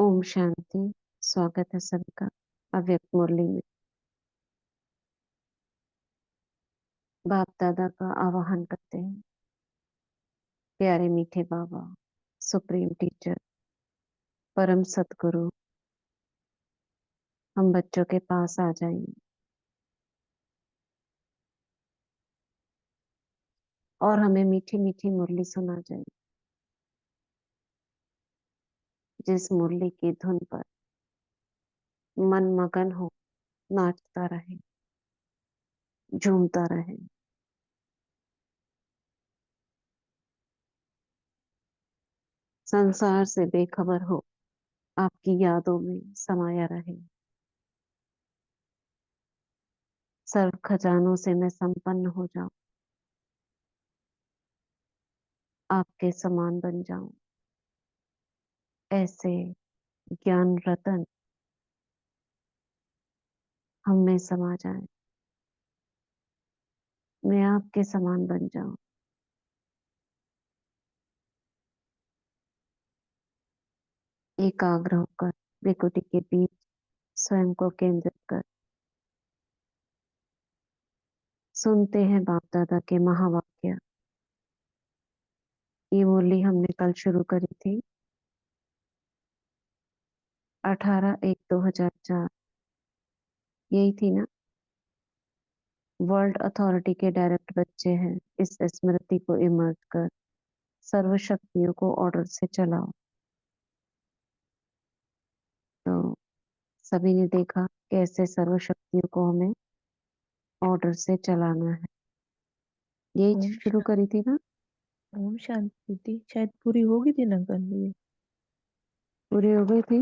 ओम शांति। स्वागत है सभी का अव्यक्त मुरली में। बाप दादा का आवाहन करते हैं। प्यारे मीठे बाबा, सुप्रीम टीचर, परम सतगुरु, हम बच्चों के पास आ जाइए और हमें मीठी मीठी मुरली सुना जाए, जिस मुरली की धुन पर मन मगन हो, नाचता रहे, झूमता रहे। संसार से बेखबर हो, आपकी यादों में समाया रहे। सर्व खजानों से मैं संपन्न हो जाऊं, आपके समान बन जाऊं। ऐसे ज्ञान रतन हम में समा जाए, मैं आपके समान बन जाऊं। एकाग्र होकर विकुटी के बीच स्वयं को केंद्रित कर सुनते हैं बाप दादा के महावाक्य। ये मुरली हमने कल शुरू करी थी, 18/1/2004। यही थी ना। वर्ल्ड अथॉरिटी के डायरेक्ट बच्चे हैं, इस स्मृति को इमर्ज कर सर्व शक्तियों को ऑर्डर से चलाओ। तो सभी ने देखा कैसे सर्व शक्तियों को हमें ऑर्डर से चलाना है। यही ओम शुरू करी थी ना। ओम शांति थी, शायद पूरी होगी थी ना कल ये। पूरी हो गई थी।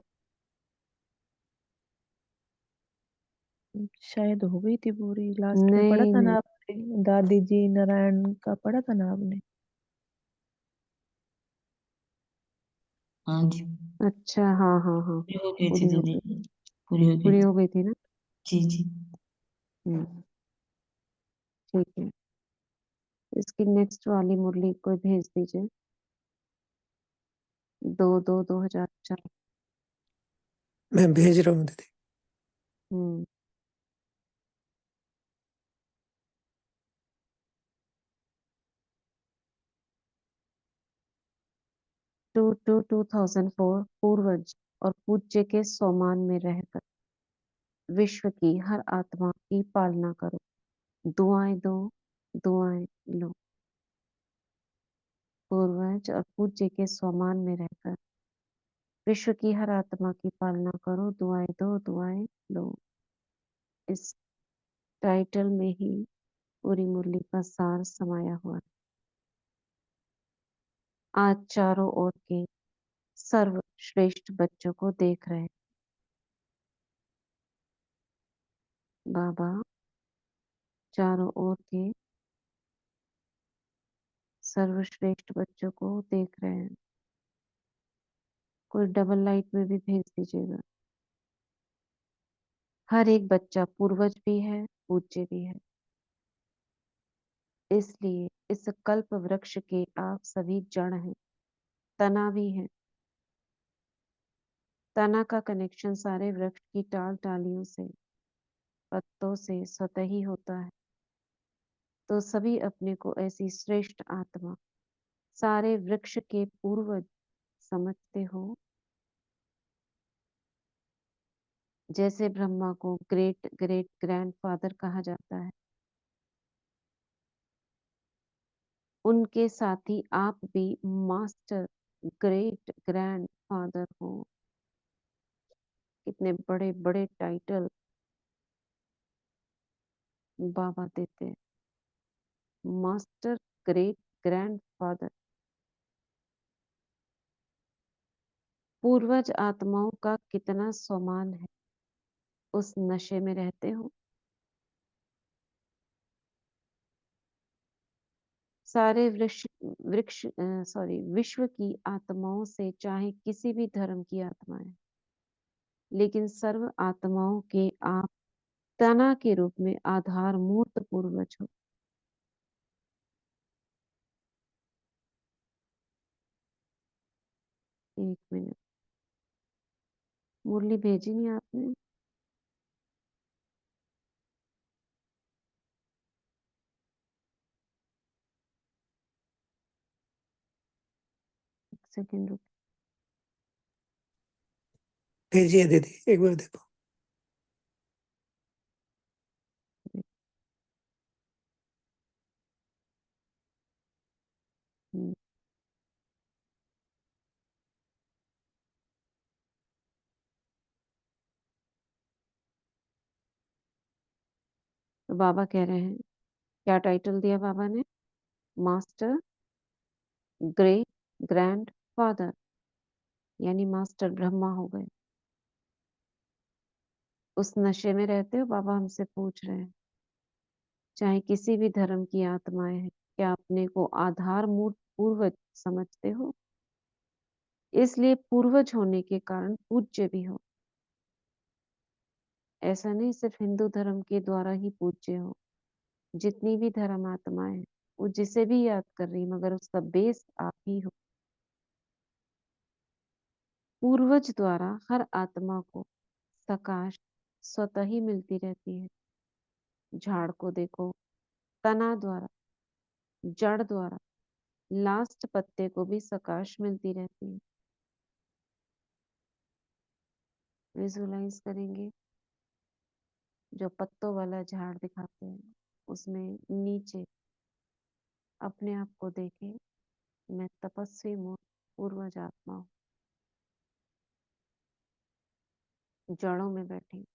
शायद हो गई थी पूरी। लास्ट में पढ़ा नहीं था नहीं। ना आपने, दादी जी नारायण का पढ़ा था ना आपने। हाँ जी, अच्छा, हाँ हाँ हाँ, पूरी हो गई थी पूरी हो दीदी, गई। पूरी हो गई पूरी थी। हो गई थी ना। जी जी। हम्म, ठीक है। इसकी नेक्स्ट वाली मुरली को भेज दीजिए। 2/2/2004। मैं भेज रहा हूँ दीदी। हम्म। 2004 पूर्वज और पूज्य के सोमान में रहकर विश्व की हर आत्मा की पालना करो। दुआएं दो, दुआएं लो। पूर्वज और पूज्य के सोमान में रहकर विश्व की हर आत्मा की पालना करो। दुआएं दो, दुआएं लो। इस टाइटल में ही पूरी मुरली का सार समाया हुआ है। आज चारों ओर के सर्वश्रेष्ठ बच्चों को देख रहे हैं। बाबा चारों ओर के सर्वश्रेष्ठ बच्चों को देख रहे हैं। कोई डबल लाइट में भी भेज दीजिएगा। हर एक बच्चा पूर्वज भी है, पूज्य भी है। इसलिए इस कल्प वृक्ष के आप सभी जड़ हैं, तना भी है। तना का कनेक्शन सारे वृक्ष की टाल टालियों से, पत्तों से स्वतः ही होता है। तो सभी अपने को ऐसी श्रेष्ठ आत्मा, सारे वृक्ष के पूर्वज समझते हो। जैसे ब्रह्मा को ग्रेट ग्रेट ग्रैंडफादर कहा जाता है, उनके साथ ही आप भी मास्टर ग्रेट ग्रैंडफादर हो। कितने बड़े बड़े टाइटल बाबा देते हैं। Master great grandfather. पूर्वज आत्माओं का कितना सम्मान है, उस नशे में रहते हो। सारे वृक्ष वृक्ष सॉरी विश्व की आत्माओं से, चाहे किसी भी धर्म की आत्माएं, लेकिन सर्व आत्माओं के आप तना के रूप में आधार मूर्त पूर्वज हो। एक मिनट। मुरली भेजी नहीं आपने? एक सेकंड रुक। भेजिए दीदी, एक बार देखो। हम्म, तो बाबा कह रहे हैं, क्या टाइटल दिया बाबा ने? मास्टर ग्रेट ग्रैंड फादर, यानी मास्टर ब्रह्मा हो गए। उस नशे में रहते हो? बाबा हमसे पूछ रहे हैं। चाहे किसी भी धर्म की आत्माएं हैं, क्या अपने को आधार मूल पूर्वज समझते हो? इसलिए पूर्वज होने के कारण पूज्य भी हो। ऐसा नहीं सिर्फ हिंदू धर्म के द्वारा ही पूज्य हो, जितनी भी धर्म आत्माएं हैं, वो जिसे भी याद कर रही, मगर उसका बेस आप ही हो। पूर्वज द्वारा हर आत्मा को सकाश स्वतः ही मिलती रहती है। झाड़ को देखो, तना द्वारा, जड़ द्वारा, लास्ट पत्ते को भी सकाश मिलती रहती है। विजुलाइज करेंगे, जो पत्तों वाला झाड़ दिखाते हैं, उसमें नीचे अपने आप को देखे, मैं तपस्वी मूर्ख पूर्वज आत्मा हूँ, जड़ों में बैठी,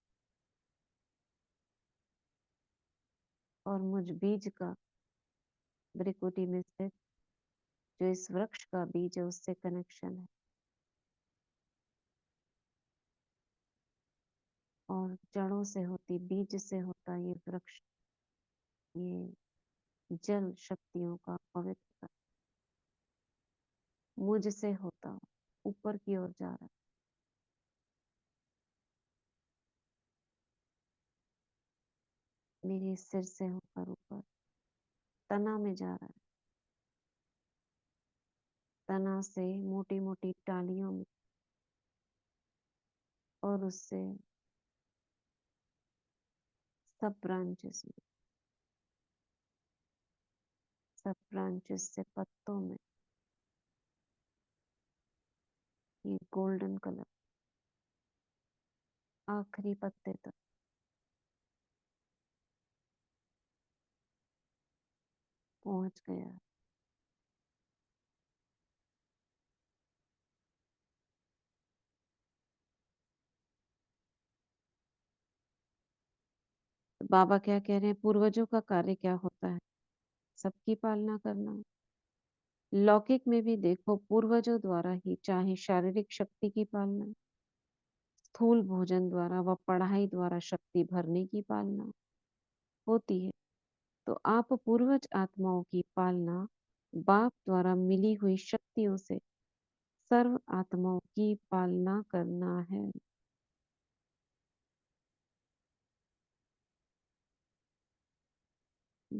और मुझ बीज का ब्रिकुटी में स्थित, जो इस वृक्ष का बीज है, उससे कनेक्शन है। और जड़ों से होती, बीज से होता ये वृक्ष, ये जल शक्तियों का पवित्र, मुझ से होता ऊपर की ओर जा रहा है। मेरे सिर से होकर ऊपर तना में जा रहा है, तना से मोटी मोटी टालियों में, और उससे सब ब्रांचेस में, सब ब्रांचेस से पत्तों में ये गोल्डन कलर आखिरी पत्ते तक पहुंच गया। तो बाबा क्या कह रहे हैं, पूर्वजों का कार्य क्या होता है? सबकी पालना करना। लौकिक में भी देखो, पूर्वजों द्वारा ही चाहे शारीरिक शक्ति की पालना, स्थूल भोजन द्वारा व पढ़ाई द्वारा शक्ति भरने की पालना होती है, तो आप पूर्वज आत्माओं की पालना बाप द्वारा मिली हुई शक्तियों से सर्व आत्माओं की पालना करना है।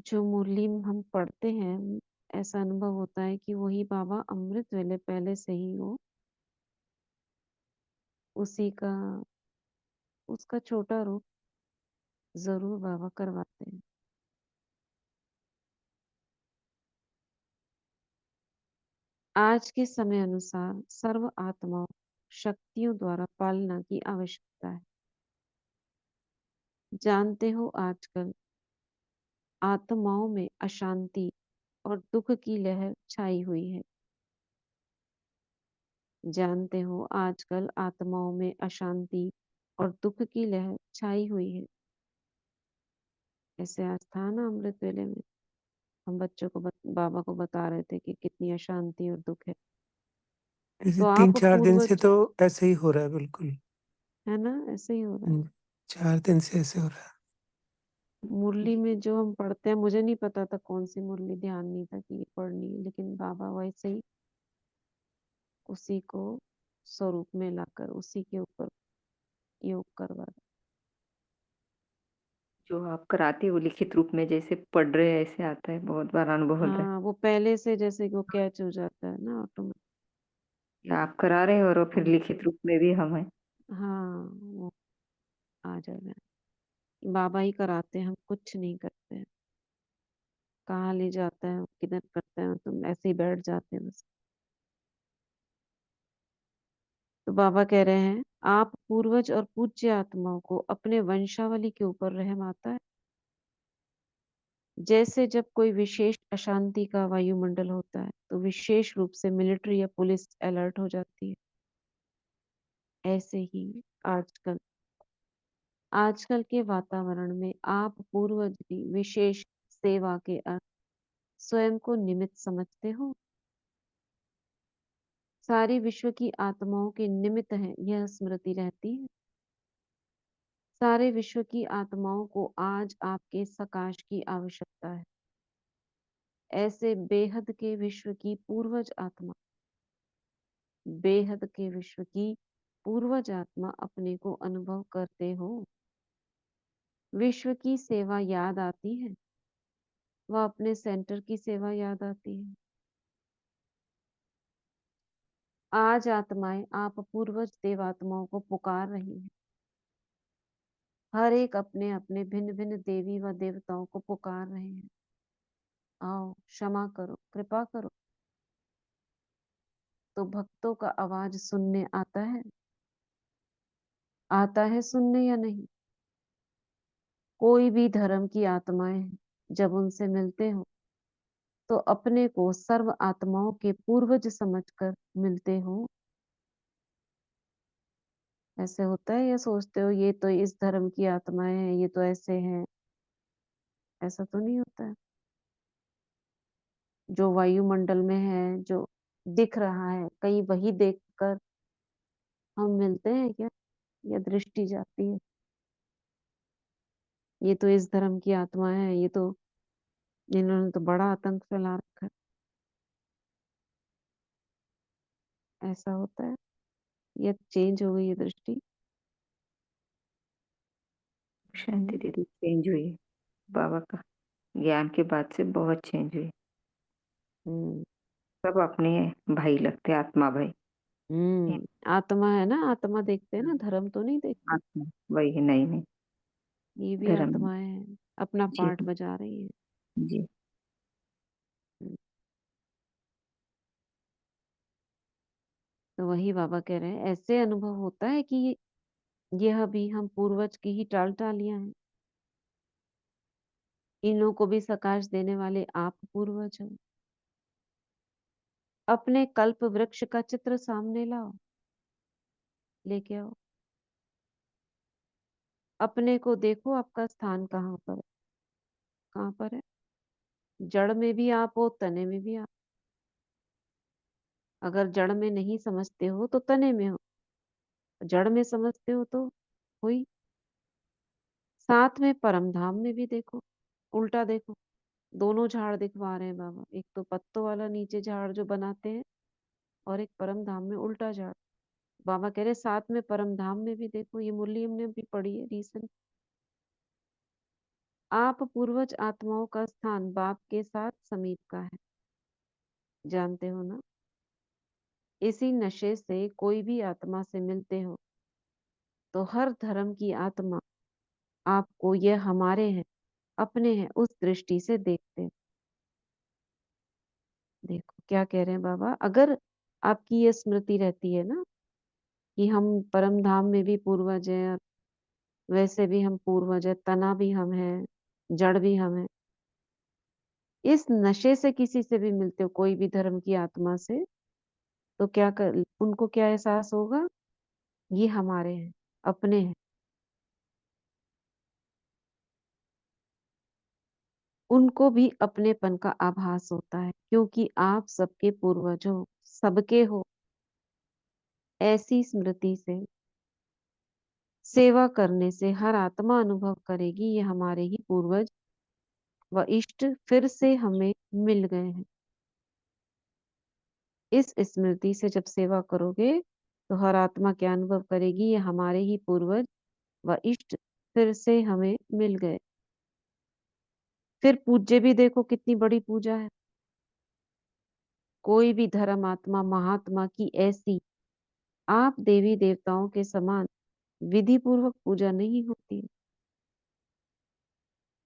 जो मुरली हम पढ़ते हैं, ऐसा अनुभव होता है कि वही बाबा अमृत वेले पहले से ही हो, उसी का, उसका छोटा रूप जरूर बाबा करवाते हैं। आज के समय अनुसार सर्व आत्माओं शक्तियों द्वारा पालना की आवश्यकता है। जानते हो, आजकल आत्माओं में अशांति और दुख की लहर छाई हुई है। जानते हो, आजकल आत्माओं में अशांति और दुख की लहर छाई हुई है। ऐसे आज था ना अमृत वेले में, हम बच्चों को बाबा को बता रहे थे कि कितनी अशांति और दुख है। ऐसे तो आप 3-4 दिन से पूर्वज, तो ऐसे ही हो रहा है, बिल्कुल। है ना, ऐसे ही हो रहा है। 4 दिन से ऐसे हो रहा है। मुरली में जो हम पढ़ते हैं, मुझे नहीं पता था कौन सी मुरली, ध्यान नहीं था कि ये पढ़नी है, लेकिन बाबा वैसे ही उसी को स्वरूप में लाकर उसी के ऊपर योग करवा रहे। जो आप कराते हो लिखित रूप में जैसे पढ़ रहे हैं ऐसे आता है, बहुत बार अनुभव होता है। हाँ, वो पहले से जैसे कि वो कैच हो जाता है ना ऑटोमेटिक। या आप करा रहे हो और फिर लिखित रूप में भी हम हैं। हाँ, वो आ जाएगा। बाबा ही कराते हैं, हम कुछ नहीं करते हैं। कहाँ ले जाता है, किधर करते हैं, तुम ऐसे ही बैठ जाते हैं बस। तो बाबा कह रहे हैं, आप पूर्वज और पूज्य आत्माओं को अपने वंशावली के ऊपर रहम आता है। जैसे जब कोई विशेष अशांति का वायुमंडल होता है तो विशेष रूप से मिलिट्री या पुलिस अलर्ट हो जाती है, ऐसे ही आजकल आजकल के वातावरण में आप पूर्वज की विशेष सेवा के अर्थ स्वयं को निमित्त समझते हो। सारी विश्व की आत्माओं के निमित्त है, यह स्मृति रहती है। सारे विश्व की आत्माओं को आज आपके सकाश की आवश्यकता है। ऐसे बेहद के विश्व की पूर्वज आत्मा, बेहद के विश्व की पूर्वज आत्मा अपने को अनुभव करते हो। विश्व की सेवा याद आती है, वह अपने सेंटर की सेवा याद आती है। आज आत्माएं आप पूर्वज देवात्माओं को पुकार रही हैं। हर एक अपने अपने भिन्न भिन्न देवी व देवताओं को पुकार रहे हैं, आओ क्षमा करो, कृपा करो। तो भक्तों का आवाज सुनने आता है सुनने या नहीं? कोई भी धर्म की आत्माएं हैं, जब उनसे मिलते हो तो अपने को सर्व आत्माओं के पूर्वज समझकर मिलते हो। ऐसे होता है या सोचते हो ये तो इस धर्म की आत्माएं हैं, ये तो ऐसे हैं? ऐसा तो नहीं होता है। जो वायुमंडल में है, जो दिख रहा है, कहीं वही देखकर हम मिलते हैं क्या, या दृष्टि जाती है? ये तो इस धर्म की आत्माएं हैं, ये तो इन्होंने तो बड़ा आतंक फैला रखा है। ऐसा होता है, ये चेंज हो गई है दृष्टि। शांति दीदी चेंज हुई है। बाबा का ज्ञान के बाद से बहुत चेंज हुई। हम्म सब अपने भाई लगते, आत्मा भाई। आत्मा है ना, आत्मा देखते हैं ना, धर्म तो नहीं देखते। आत्मा वही है, नहीं नहीं ये भी धर्म। आत्माएं हैं, अपना जी पार्ट बजा रही है। जी। तो वही बाबा कह रहे हैं, ऐसे अनुभव होता है कि यह भी हम पूर्वज की ही टाल टालियां हैं। इन्हों को भी सकाश देने वाले आप पूर्वज हो। अपने कल्प वृक्ष का चित्र सामने लाओ, लेके आओ। अपने को देखो, आपका स्थान कहाँ पर है? कहाँ पर है? जड़ में भी आप हो, तने में भी आप। अगर जड़ में नहीं समझते हो तो तने में हो, जड़ में समझते हो तो हुई। साथ में परम धाम में भी देखो, उल्टा देखो। दोनों झाड़ दिखवा रहे हैं बाबा, एक तो पत्तों वाला नीचे झाड़ जो बनाते हैं, और एक परम धाम में उल्टा झाड़। बाबा कह रहे साथ में परम धाम में भी देखो। ये मुरली हमने भी पढ़ी है रिसेंट। आप पूर्वज आत्माओं का स्थान बाप के साथ समीप का है, जानते हो ना? इसी नशे से कोई भी आत्मा से मिलते हो तो हर धर्म की आत्मा आपको ये हमारे हैं, अपने हैं, उस दृष्टि से देखते हैं। देखो क्या कह रहे हैं बाबा, अगर आपकी ये स्मृति रहती है ना कि हम परम धाम में भी पूर्वज हैं, और वैसे भी हम पूर्वज है, तना भी हम हैं, जड़ भी हम हैं। इस नशे से किसी से भी मिलते हो, कोई भी धर्म की आत्मा से, तो उनको क्या एहसास होगा? ये हमारे हैं, अपने हैं। उनको भी अपनेपन का आभास होता है, क्योंकि आप सबके पूर्वज हो, सबके हो। ऐसी स्मृति से सेवा करने से हर आत्मा अनुभव करेगी ये हमारे ही पूर्वज व इष्ट फिर से हमें मिल गए हैं। इस स्मृति से जब सेवा करोगे तो हर आत्मा क्या अनुभव करेगी? ये हमारे ही पूर्वज व इष्ट फिर से हमें मिल गए। फिर पूज्य भी देखो कितनी बड़ी पूजा है। कोई भी धर्म आत्मा महात्मा की ऐसी आप देवी देवताओं के समान विधि पूर्वक पूजा नहीं होती है।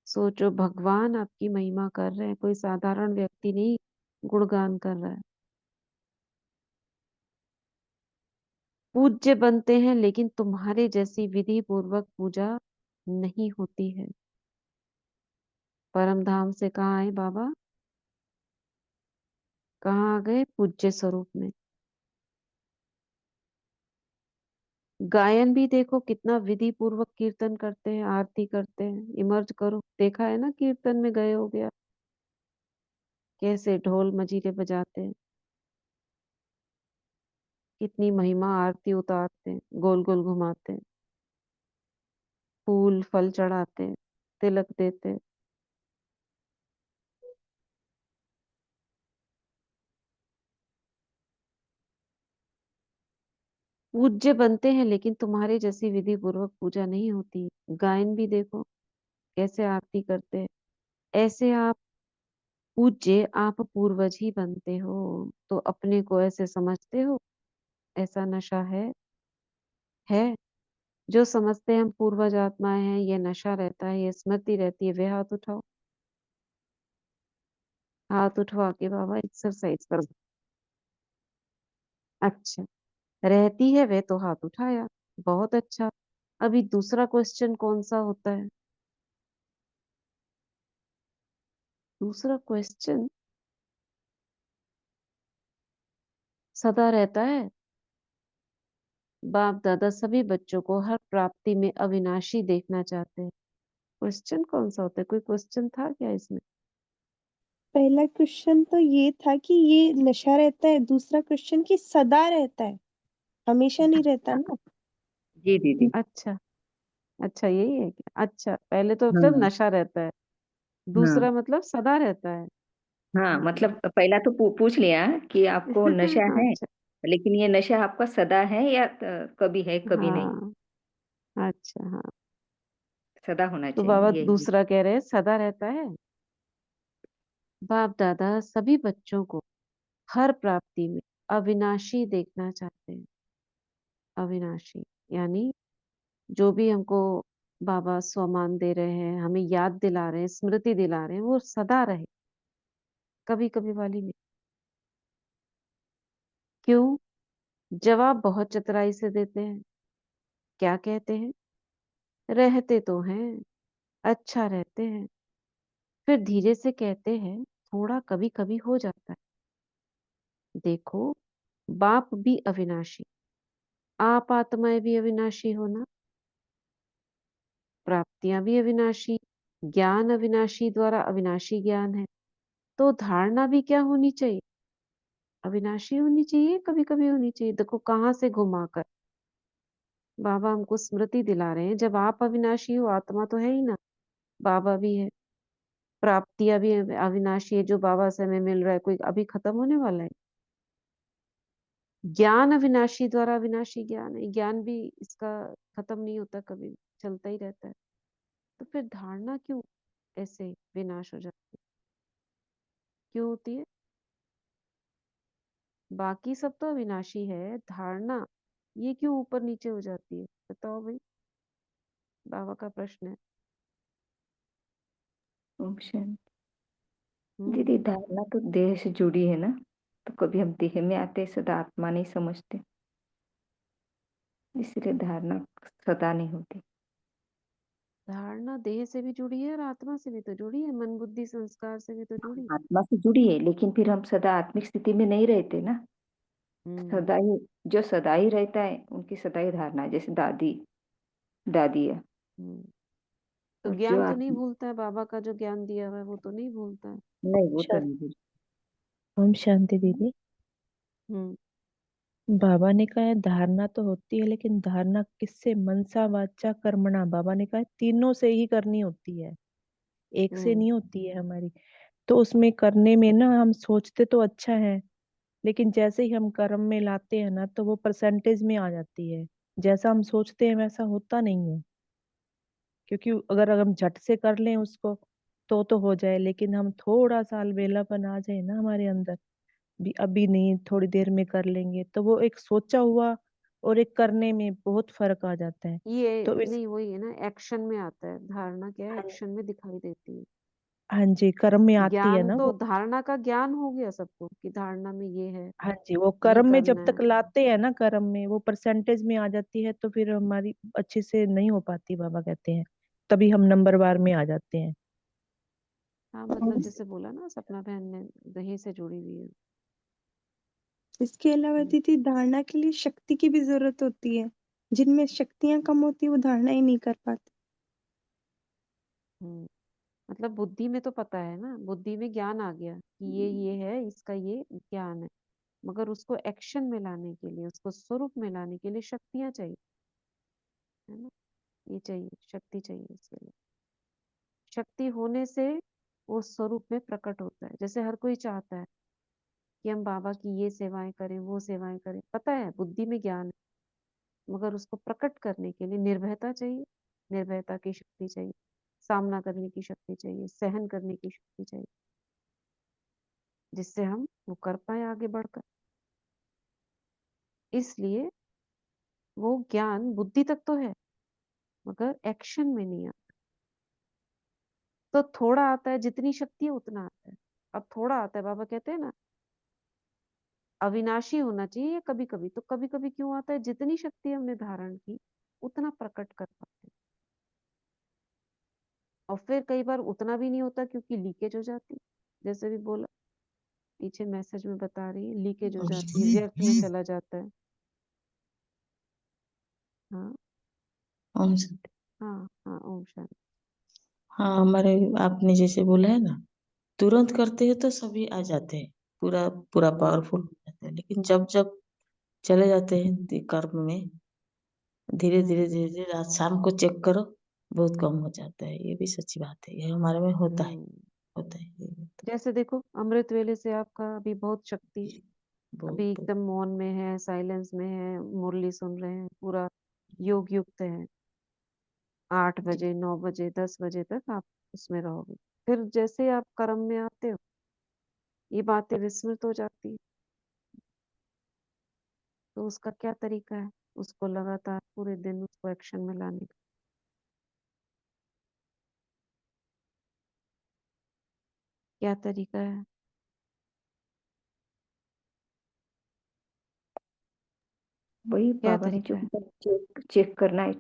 सोचो, भगवान आपकी महिमा कर रहे हैं, कोई साधारण व्यक्ति नहीं गुणगान कर रहा है। पूज्य बनते हैं, लेकिन तुम्हारे जैसी विधि पूर्वक पूजा नहीं होती है। परम धाम से कहाँ आए बाबा? कहाँ आ गए? पूज्य स्वरूप में। गायन भी देखो कितना विधि पूर्वक कीर्तन करते हैं, आरती करते हैं। इमर्ज करो, देखा है ना, कीर्तन में गए हो गया, कैसे ढोल मजीरे बजाते हैं, कितनी महिमा, आरती उतारते हैं, गोल गोल घुमाते हैं, फूल फल चढ़ाते हैं, तिलक देते हैं। पूज्य बनते हैं, लेकिन तुम्हारे जैसी विधि पूर्वक पूजा नहीं होती। गायन भी देखो कैसे आरती करते हैं। ऐसे आप पूज्य, आप पूर्वज ही बनते हो। तो अपने को ऐसे समझते हो, ऐसा नशा है। जो समझते हैं हम पूर्वज आत्माएं हैं, ये नशा रहता है, ये स्मृति रहती है, वे हाथ उठाओ। हाथ उठवा के बाबा एक्सरसाइज करो। अच्छा, रहती है वे तो हाथ उठाया, बहुत अच्छा। अभी दूसरा क्वेश्चन कौन सा होता है? दूसरा क्वेश्चन सदा रहता है। बाप दादा सभी बच्चों को हर प्राप्ति में अविनाशी देखना चाहते हैं। क्वेश्चन कौन सा होता है? कोई क्वेश्चन था क्या इसमें? पहला क्वेश्चन तो ये था कि ये नशा रहता है, दूसरा क्वेश्चन कि सदा रहता है, हमेशा नहीं रहता ना। जी दीदी। अच्छा, अच्छा यही है क्या? अच्छा, पहले तो मतलब हाँ नशा रहता है, हाँ दूसरा मतलब सदा रहता है। हाँ, हाँ। मतलब पहला तो पूछ लिया कि आपको नशा है, अच्छा। लेकिन ये नशा आपका सदा है या कभी है कभी नहीं? हाँ। अच्छा, हाँ। सदा होना तो बाबा चाहिए यही। दूसरा कह रहे हैं सदा रहता है। बाप दादा सभी बच्चों को हर प्राप्ति में अविनाशी देखना चाहते हैं। अविनाशी यानी जो भी हमको बाबा स्वमान दे रहे हैं, हमें याद दिला रहे हैं, स्मृति दिला रहे हैं, वो सदा रहे, कभी कभी वाली नहीं। क्यों? जवाब बहुत चतुराई से देते हैं। क्या कहते हैं? रहते तो हैं, अच्छा रहते हैं। फिर धीरे से कहते हैं थोड़ा कभी कभी हो जाता है। देखो, बाप भी अविनाशी, आप आत्माएं भी अविनाशी हो ना, प्राप्तियां भी अविनाशी, ज्ञान अविनाशी द्वारा अविनाशी ज्ञान है। तो धारणा भी क्या होनी चाहिए? अविनाशी होनी चाहिए, कभी कभी होनी चाहिए। देखो कहाँ से घुमाकर बाबा हमको स्मृति दिला रहे हैं, जब आप अविनाशी हो, आत्मा तो है ही ना, बाबा भी है, प्राप्तियां भी अविनाशी है, जो बाबा से हमें मिल रहा है, कोई अभी खत्म होने वाला है? ज्ञान अविनाशी द्वारा अविनाशी ज्ञान है, ज्ञान भी इसका खत्म नहीं होता, कभी चलता ही रहता है। तो फिर धारणा क्यों ऐसे विनाश हो जाती है? क्यों होती है? बाकी सब तो अविनाशी है, धारणा ये क्यों ऊपर नीचे हो जाती है? बताओ भाई, बाबा का प्रश्न है। ओम शांति। हम्म। दीदी धारणा तो देह से जुड़ी है ना, तो कभी हम देह में आते सदा आत्मा नहीं समझते, इसलिए धारणा सदा नहीं होती। धारणा देह से भी जुड़ी है और आत्मा से भी तो जुड़ी है, मन बुद्धि संस्कार से भी तो जुड़ी है। आत्मा से जुड़ी है, लेकिन फिर हम सदा आत्मिक स्थिति में नहीं रहते ना। हम्म। सदा ही, जो सदा ही रहता है उनकी सदा ही धारणा है, जैसे दादी दादी है। हम्म। तो और जो ज्ञान तो नहीं आत्मा, भूलता है, बाबा का जो ज्ञान दिया हुआ है वो तो नहीं भूलता है। नहीं वो तो शांति। नहीं भूल। ओम शांति दीदी। हम्म। बाबा ने कहा है धारणा तो होती है, लेकिन धारणा किससे? मनसा वाचा कर्मणा। बाबा ने कहा है तीनों से ही करनी होती है, एक से हम्म। नहीं होती है हमारी। तो उसमें करने में ना हम सोचते तो अच्छा है, लेकिन जैसे ही हम कर्म में लाते हैं ना तो वो परसेंटेज में आ जाती है। जैसा हम सोचते हैं वैसा होता नहीं है। क्योंकि अगर हम झट से कर लें उसको तो हो जाए, लेकिन हम थोड़ा सा अलबेलापन आ जाए ना हमारे अंदर, भी अभी नहीं थोड़ी देर में कर लेंगे, तो वो एक सोचा हुआ और एक करने में बहुत फर्क आ जाता है। ये तो इस नहीं, वही है ना, एक्शन में आता है। धारणा क्या है, हाँ एक्शन में दिखाई देती है। हाँ जी, कर्म में आती है ज्ञान ना तो, वो। धारणा का ज्ञान हो गया सबको कि धारणा में ये है, हाँ जी, वो ये कर्म में जब करना तक है। लाते हैं ना, कर्म में वो परसेंटेज में आ जाती है, तो फिर हमारी अच्छे से नहीं हो पाती, बाबा कहते हैं। तभी हम नंबरवार में आ जाते हैं। हाँ, मतलब जैसे बोला ना सपना बहन ने, दही से जुड़ी हुई है। इसके अलावा दीदी धारणा के लिए शक्ति की भी जरूरत होती है। जिनमें शक्तियां कम होती है वो धारणा ही नहीं कर पाते। हम्म, मतलब बुद्धि में तो पता है ना, बुद्धि में ज्ञान आ गया कि ये है, इसका ये ज्ञान है, मगर उसको एक्शन में लाने के लिए, उसको स्वरूप में लाने के लिए शक्तियां चाहिए, है ना। ये चाहिए, शक्ति चाहिए इसके लिए। शक्ति होने से वो स्वरूप में प्रकट होता है। जैसे हर कोई चाहता है कि हम बाबा की ये सेवाएं करें, वो सेवाएं करें, पता है बुद्धि में ज्ञान है, मगर उसको प्रकट करने के लिए निर्भयता चाहिए, निर्भयता की शक्ति चाहिए, सामना करने की शक्ति चाहिए, सहन करने की शक्ति चाहिए, जिससे हम वो कर पाए आगे बढ़कर। इसलिए वो ज्ञान बुद्धि तक तो है, मगर एक्शन में नहीं आता। तो थोड़ा आता है, जितनी शक्ति है उतना आता है। अब थोड़ा आता है, बाबा कहते हैं ना, अविनाशी होना चाहिए कभी कभी। तो कभी कभी क्यों आता है, जितनी शक्ति हमने धारण की उतना प्रकट कर पाते हैं। और फिर कई बार उतना भी नहीं होता, क्योंकि लीकेज हो जाती है। जैसे भी बोला, पीछे मैसेज में बता रही है, लीकेज हो जाती है, व्यर्थ में चला जाता है। हाँ ओम शांति। हाँ हाँ, ओम शांति। हाँ, हमारे आपने जैसे बोला है ना, तुरंत करते हैं तो सभी आ जाते हैं, पूरा पूरा पावरफुल हो जाते हैं, लेकिन जब जब चले जाते हैं कर्म में, धीरे धीरे धीरे धीरे आज शाम को चेक करो, बहुत कम हो जाता है। ये भी सच्ची बात है, ये हमारे में होता है, हम्म, होता है, ये होता जैसे देखो, अमृत वेले से आपका अभी बहुत शक्ति, है। बहुत अभी बहुत एकदम मौन में है, साइलेंस में है, मुरली सुन रहे हैं, पूरा योग युक्त है। 8 बजे, 9 बजे, 10 बजे तक आप उसमें रहोगे। फिर जैसे आप कर्म में आते हो, ये बातें विस्मृत हो जाती है। तो उसका क्या तरीका है, उसको लगातार पूरे दिन उसको एक्शन में लाने का। क्या तरीका है? वही क्या बाबा ने जो तरीका है? चेक चेक करना है,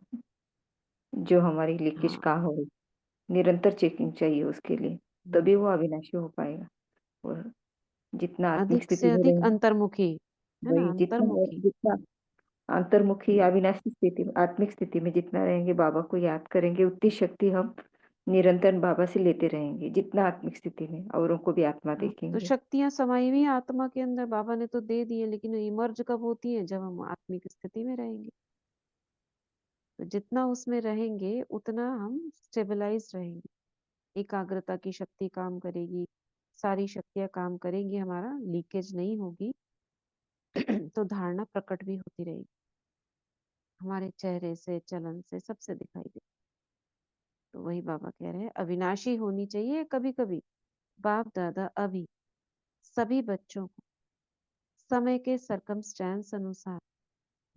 जो हमारी लीकेज हाँ, कहाँ हो रही, निरंतर चेकिंग चाहिए उसके लिए, तभी वो अविनाशी हो पाएगा। और जितना आत्मिक अधिक स्थिति से में अधिक रहेंगे, अंतर्मुखी, है ना, वही जितना अंतर्मुखी। जितना अंतर्मुखी हम्म, अविनाशी स्थिति में, आत्मिक स्थिति में जितना रहेंगे, बाबा को याद करेंगे, उतनी शक्ति हम निरंतर बाबा से लेते रहेंगे। जितना आत्मिक स्थिति में, औरों को भी आत्मा हाँ, तो देखेंगे। शक्तियां समाई हुई हैं आत्मा के अंदर, बाबा ने तो दे दी है, लेकिन इमर्ज कब होती है, जब हम आत्मिक स्थिति में रहेंगे। तो जितना उसमें रहेंगे उतना हम स्टेबलाइज रहेंगे, एकाग्रता की शक्ति काम करेगी, सारी शक्तियां काम करेंगी, हमारा लीकेज नहीं होगी। तो धारणा प्रकट भी होती रहेगी, हमारे चेहरे से, चलन से, सबसे दिखाई दे। तो वही बाबा कह रहे हैं, अविनाशी होनी चाहिए। कभी कभी बाप दादा अभी सभी बच्चों को समय के सरकमस्टेंस अनुसार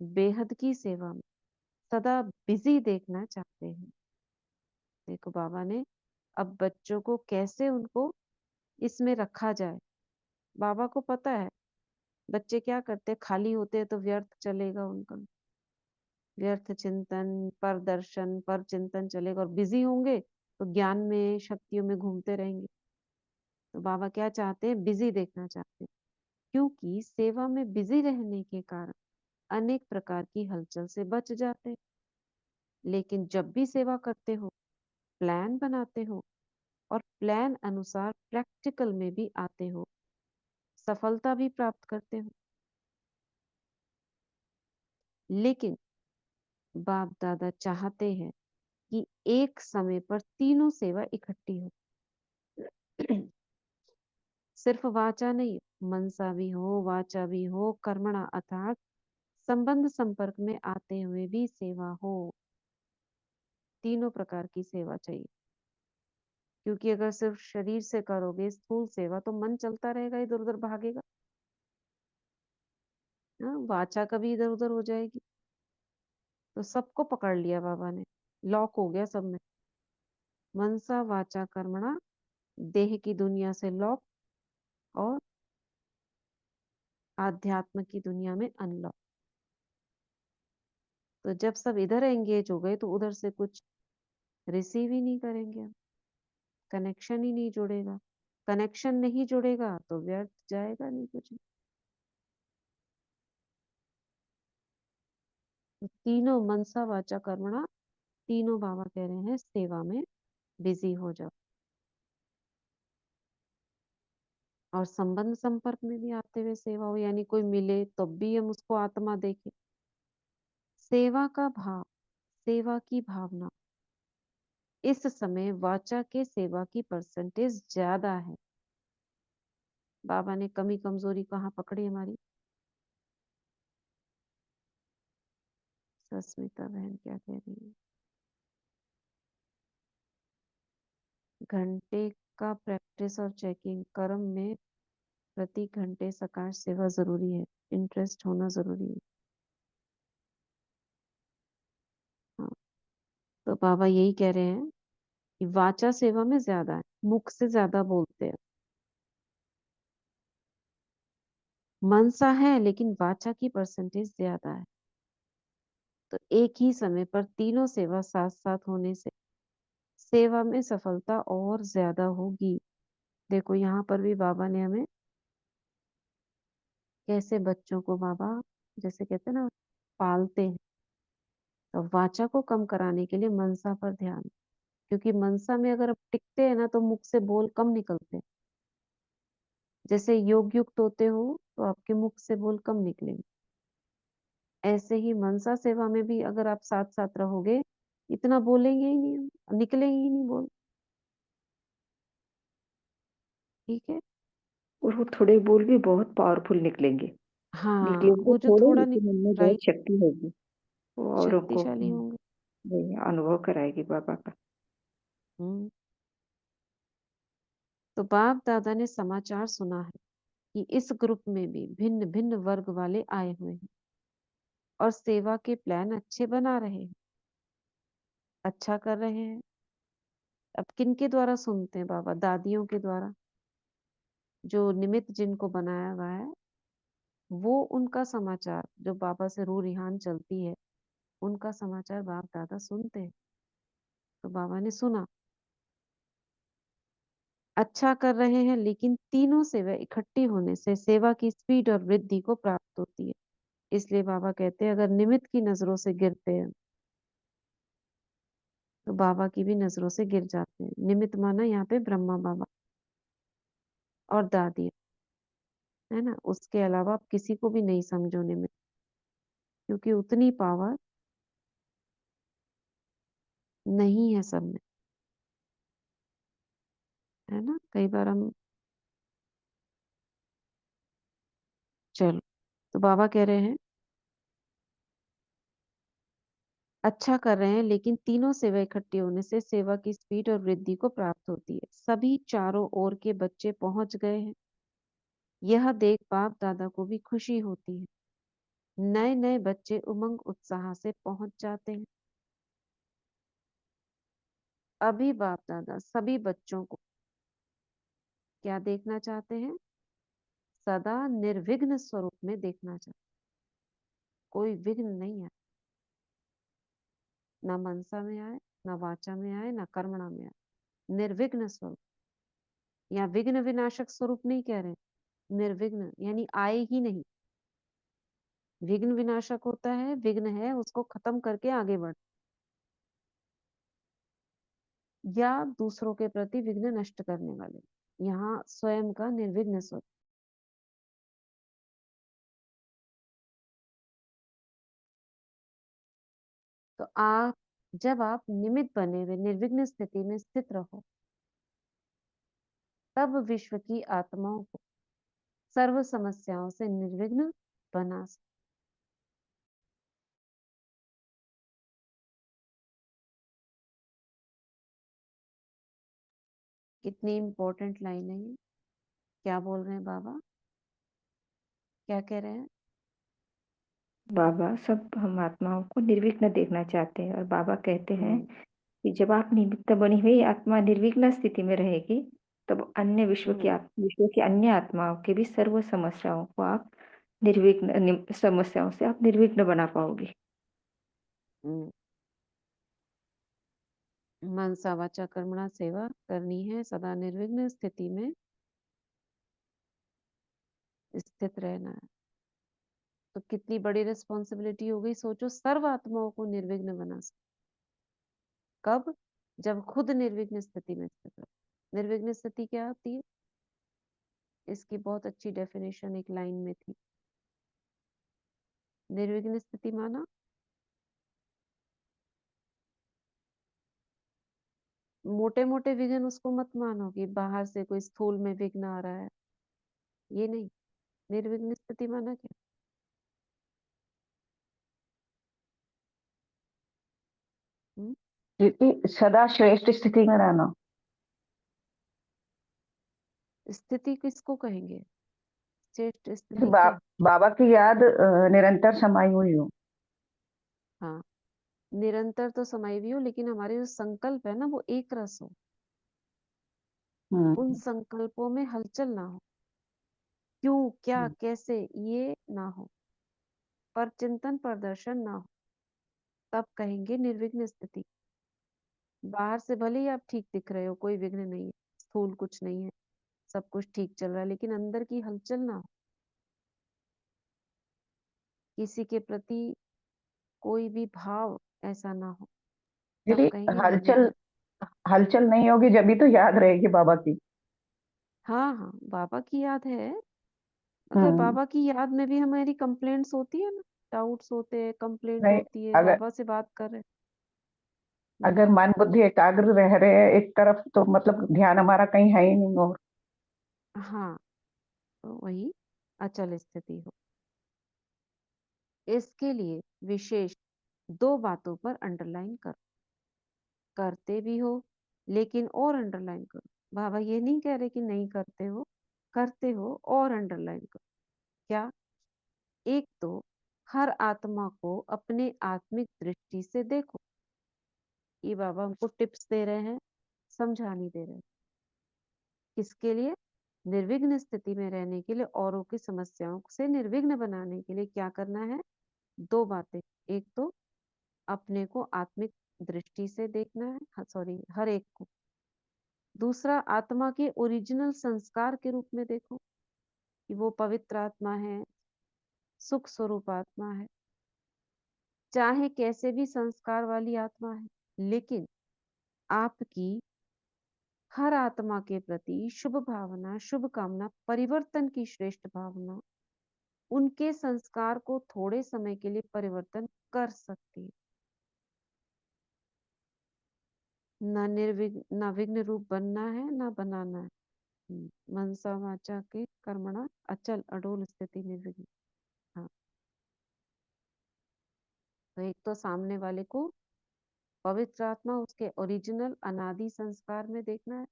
बेहद की सेवा में सदा बिजी देखना चाहते हैं। देखो बाबा ने अब बच्चों को कैसे उनको इसमें रखा जाए। बाबा को पता है बच्चे क्या करते हैं, खाली होते हैं तो व्यर्थ चलेगा उनका, व्यर्थ चिंतन, पर दर्शन, पर चिंतन चलेगा, और बिजी होंगे तो ज्ञान में, शक्तियों में घूमते रहेंगे। तो बाबा क्या चाहते हैं, बिजी देखना चाहते हैं, क्योंकि सेवा में बिजी रहने के कारण अनेक प्रकार की हलचल से बच जाते हैं। लेकिन जब भी सेवा करते हो, प्लान बनाते हो, और प्लान अनुसार प्रैक्टिकल में भी आते हो, सफलता भी प्राप्त करते हो। लेकिन बाप दादा चाहते हैं कि एक समय पर तीनों सेवा इकट्ठी हो। सिर्फ वाचा नहीं, मनसा भी हो, वाचा भी हो, कर्मणा अर्थात संबंध संपर्क में आते हुए भी सेवा हो। तीनों प्रकार की सेवा चाहिए, क्योंकि अगर सिर्फ शरीर से करोगे स्थूल सेवा, तो मन चलता रहेगा, इधर उधर भागेगा। हाँ, वाचा कभी इधर उधर हो जाएगी, तो सबको पकड़ लिया बाबा ने, लॉक हो गया सब में। मनसा वाचा कर्मणा, देह की दुनिया से लॉक और आध्यात्म की दुनिया में अनलॉक। तो जब सब इधर एंगेज हो गए तो उधर से कुछ रिसीव ही नहीं करेंगे हम, कनेक्शन ही नहीं जुड़ेगा। कनेक्शन नहीं जुड़ेगा तो व्यर्थ जाएगा नहीं कुछ। तो तीनों मनसा वाचा कर्मणा, तीनों बाबा कह रहे हैं सेवा में बिजी हो जाओ। और संबंध संपर्क में भी आते हुए सेवा हो, यानी कोई मिले तब भी हम उसको आत्मा देखें। सेवा का भाव, सेवा की भावना इस समय वाचा के सेवा की परसेंटेज ज्यादा है। बाबा ने कमी कमजोरी कहाँ पकड़ी हमारी? सस्मिता बहन क्या कह रही है? घंटे का प्रैक्टिस और चेकिंग, कर्म में प्रति घंटे सकाश सेवा जरूरी है, इंटरेस्ट होना जरूरी है। हाँ, तो बाबा यही कह रहे हैं कि वाचा सेवा में ज्यादा है, मुख से ज्यादा बोलते हैं। मनसा है लेकिन वाचा की परसेंटेज ज्यादा है। तो एक ही समय पर तीनों सेवा साथ साथ होने से सेवा में सफलता और ज्यादा होगी। देखो यहाँ पर भी बाबा ने हमें कैसे बच्चों को बाबा जैसे कहते हैं ना पालते हैं। तो वाचा को कम कराने के लिए मनसा पर ध्यान, क्योंकि मनसा में अगर आप टिकते हैं ना तो मुख से बोल कम निकलते हैं। जैसे योग युक्त होते हो तो आपके मुख से बोल कम निकलेंगे। ऐसे ही मनसा सेवा में भी अगर आप साथ साथ रहोगे इतना बोलेंगे ही नहीं, निकलेंगे ही नहीं बोल। ठीक है। और वो थोड़े बोल भी बहुत पावरफुल निकलेंगे। हाँ, निकलेंगे वो जो थोड़े थोड़ा लेकिन उनमें राइट बहुत शक्ति होगी। वो औरों को शक्तिशाली होंगे। वही अनुभव कराएगी बाबा का। हम्म। तो बाप दादा ने समाचार सुना है कि इस ग्रुप में भी भिन्न भिन्न वर्ग वाले आए हुए हैं और सेवा के प्लान अच्छे बना रहे हैं, अच्छा कर रहे हैं। अब किन के द्वारा सुनते हैं बाबा? दादियों के द्वारा, जो निमित्त जिनको बनाया हुआ है वो उनका समाचार, जो बाबा से रूह रिहान चलती है उनका समाचार बाप दादा सुनते हैं। तो बाबा ने सुना अच्छा कर रहे हैं, लेकिन तीनों सेवा इकट्ठी होने से सेवा की स्पीड और वृद्धि को प्राप्त होती है। इसलिए बाबा कहते हैं अगर निमित्त की नजरों से गिरते हैं तो बाबा की भी नजरों से गिर जाते हैं। निमित्त माना यहाँ पे ब्रह्मा बाबा और दादी, है ना। उसके अलावा आप किसी को भी नहीं समझो निमित्त, क्योंकि उतनी पावर नहीं है सब में, है ना। कई बार हम चलो, तो बाबा कह रहे हैं अच्छा कर रहे हैं, लेकिन तीनों सेवा इकट्ठी होने से सेवा की स्पीड और वृद्धि को प्राप्त होती है। सभी चारों ओर के बच्चे पहुंच गए हैं, यह देख बाप दादा को भी खुशी होती है। नए नए बच्चे उमंग उत्साह से पहुंच जाते हैं। अभी बाप दादा सभी बच्चों को क्या देखना चाहते हैं? सदा निर्विघ्न स्वरूप में देखना चाहते, कोई विघ्न नहीं है, ना मनसा में आए, ना वाचा में आए, ना कर्मणा में आए। निर्विघ्न स्वरूप, या विघ्न विनाशक स्वरूप नहीं कह रहे, निर्विघ्न यानी आए ही नहीं। विघ्न विनाशक होता है, विघ्न है उसको खत्म करके आगे बढ़, या दूसरों के प्रति विघ्न नष्ट करने वाले। यहाँ स्वयं का निर्विघ्न स्वरूप। तो आप जब आप निमित्त बने हुए निर्विघ्न स्थिति में स्थित रहो, तब विश्व की आत्माओं को सर्व समस्याओं से निर्विघ्न बना सकते। कितनी इंपॉर्टेंट लाइन है ये। क्या बोल रहे हैं बाबा? क्या कह रहे हैं? बाबा सब हम आत्माओं को निर्विघ्न देखना चाहते हैं और बाबा कहते हैं कि जब आप निमित्त बनी हुई आत्मा निर्विघ्न स्थिति में रहेगी, तब अन्य विश्व की अन्य आत्माओं के भी सर्व समस्याओं को आप समस्याओं से आप निर्विघ्न बना पाओगे। मनसा वाचा कर्मणा सेवा करनी है, सदा निर्विघ्न स्थिति में स्थित रहना है। तो कितनी बड़ी रिस्पॉन्सिबिलिटी हो गई, सोचो सर्व आत्माओं को निर्विघ्न बना सकते। कब? जब खुद निर्विघ्न स्थिति में स्थित हो। निर्विघ्न स्थिति क्या होती है? इसकी बहुत अच्छी डेफिनेशन एक लाइन में थी। निर्विघ्न स्थिति माना मोटे मोटे विघ्न उसको मत मानो कि बाहर से कोई स्थूल में विघ्न आ रहा है, ये नहीं। निर्विघ्न स्थिति माना क्या? सदा श्रेष्ठ स्थिति में रहना। स्थिति किसको कहेंगे? श्रेष्ठ स्थिति बा, क्या? बाबा की याद निरंतर समाई हुई हो। हाँ, निरंतर तो समाई हुई हो, लेकिन हमारे जो संकल्प है ना वो एक रस हो। उन संकल्पों में हलचल ना हो, क्यों क्या कैसे ये ना हो, पर चिंतन प्रदर्शन ना हो, तब कहेंगे निर्विघ्न स्थिति। बाहर से भले ही आप ठीक दिख रहे हो, कोई विघ्न नहीं है, स्थूल कुछ नहीं है, सब कुछ ठीक चल रहा है, लेकिन अंदर की हलचल ना हो, किसी के प्रति कोई भी भाव ऐसा ना हो, तब यदि कहेंगे हलचल निर्विघ्न। हलचल नहीं होगी जब भी तो याद रहेगी बाबा की। हाँ हाँ, बाबा की याद है, मगर बाबा की याद में भी हमारी कंप्लेंट्स होती है ना, डाउट्स होते हैं, कंप्लेंट नहीं, होती है, अगर बाबा से बात कर रहे हैं। अगर मन बुद्धि एकाग्र रह रहे हैं एक तरफ तो मतलब ध्यान हमारा कहीं है ही नहीं। और हाँ, तो वही अचल स्थिति हो। इसके लिए विशेष 2 बातों पर अंडरलाइन करो। करते भी हो, लेकिन और अंडरलाइन करो। बाबा ये नहीं कह रहे कि नहीं करते हो, करते हो और अंडरलाइन करो। क्या? एक तो हर आत्मा को अपने आत्मिक दृष्टि से देखो। ये बाबा हमको टिप्स दे रहे हैं, समझा नहीं दे रहे। किसके लिए? निर्विघ्न स्थिति में रहने के लिए, औरों की समस्याओं से निर्विघ्न बनाने के लिए क्या करना है? 2 बातें। एक तो अपने को आत्मिक दृष्टि से देखना है, सॉरी, हर एक को। दूसरा, आत्मा के ओरिजिनल संस्कार के रूप में देखो कि वो पवित्र आत्मा है, सुख स्वरूप आत्मा है, चाहे कैसे भी संस्कार वाली आत्मा है, लेकिन आपकी हर आत्मा के प्रति शुभ भावना, शुभ कामना, परिवर्तन की श्रेष्ठ भावना उनके संस्कार को थोड़े समय के लिए परिवर्तन कर सकती है। न विघ्न रूप बनना है, ना बनाना है। मनसा वाचा के कर्मणा अचल अडोल स्थिति निर्विघ्न। हाँ, तो एक तो सामने वाले को पवित्र आत्मा उसके ओरिजिनल अनादि संस्कार में देखना है,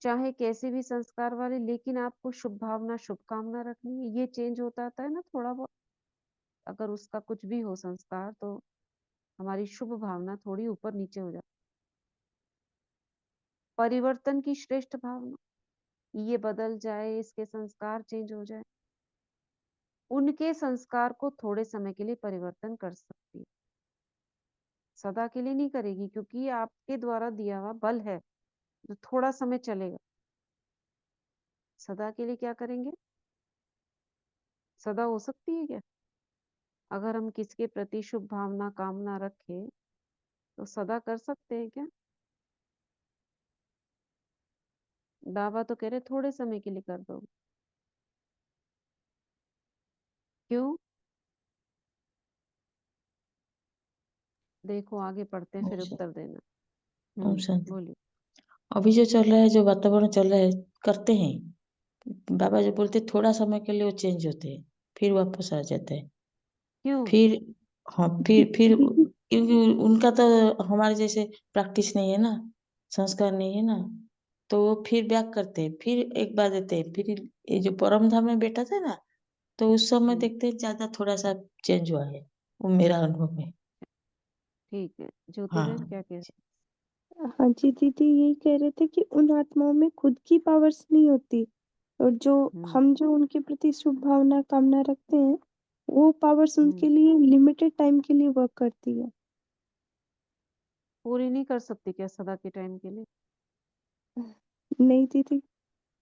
चाहे कैसे भी संस्कार वाले, लेकिन आपको शुभ भावना, शुभकामना रखनी है। ये चेंज होता आता है ना थोड़ा बहुत, अगर उसका कुछ भी हो संस्कार, तो हमारी शुभ भावना थोड़ी ऊपर नीचे हो जाती। परिवर्तन की श्रेष्ठ भावना, ये बदल जाए, इसके संस्कार चेंज हो जाए, उनके संस्कार को थोड़े समय के लिए परिवर्तन कर सकती है, सदा के लिए नहीं करेगी, क्योंकि ये आपके द्वारा दिया हुआ बल है जो थोड़ा समय चलेगा। सदा के लिए क्या करेंगे? सदा हो सकती है क्या? अगर हम किसके प्रति शुभ भावना कामना रखें तो सदा कर सकते हैं क्या? बाबा तो कह रहे थोड़े समय के लिए कर दो। क्यों? देखो आगे पढ़ते हैं, फिर उत्तर देना। ओम शांति। बोलिए। अभी जो चल रहा है, जो वातावरण चल रहा है, करते हैं बाबा जो बोलते थोड़ा समय के लिए वो चेंज होते हैं, फिर वापस आ जाते हैं। क्यों? फिर हाँ, फिर क्योंकि उनका तो हमारे जैसे प्रैक्टिस नहीं है ना, संस्कार नहीं है ना, तो वो फिर बैक करते हैं, फिर एक बार देते हैं, फिर ये जो परम धाम में बैठा था ना, तो उस समय हम्म, देखते हैं ज्यादा थोड़ा सा चेंज हुआ है, वो मेरा अनुभव में। ठीक है। ज्योति हाँ बहन क्या कह हाँ जी दीदी, यही कह रहे थे कि उन आत्माओं में खुद की पावर्स नहीं होती, और हम्म जो उनके प्रति शुभ भावना कामना रखते हैं, वो पावर्स हम्म उनके लिए लिमिटेड टाइम के लिए वर्क करती है। पूरी नहीं कर सकती क्या सदा के टाइम के लिए? नहीं दीदी,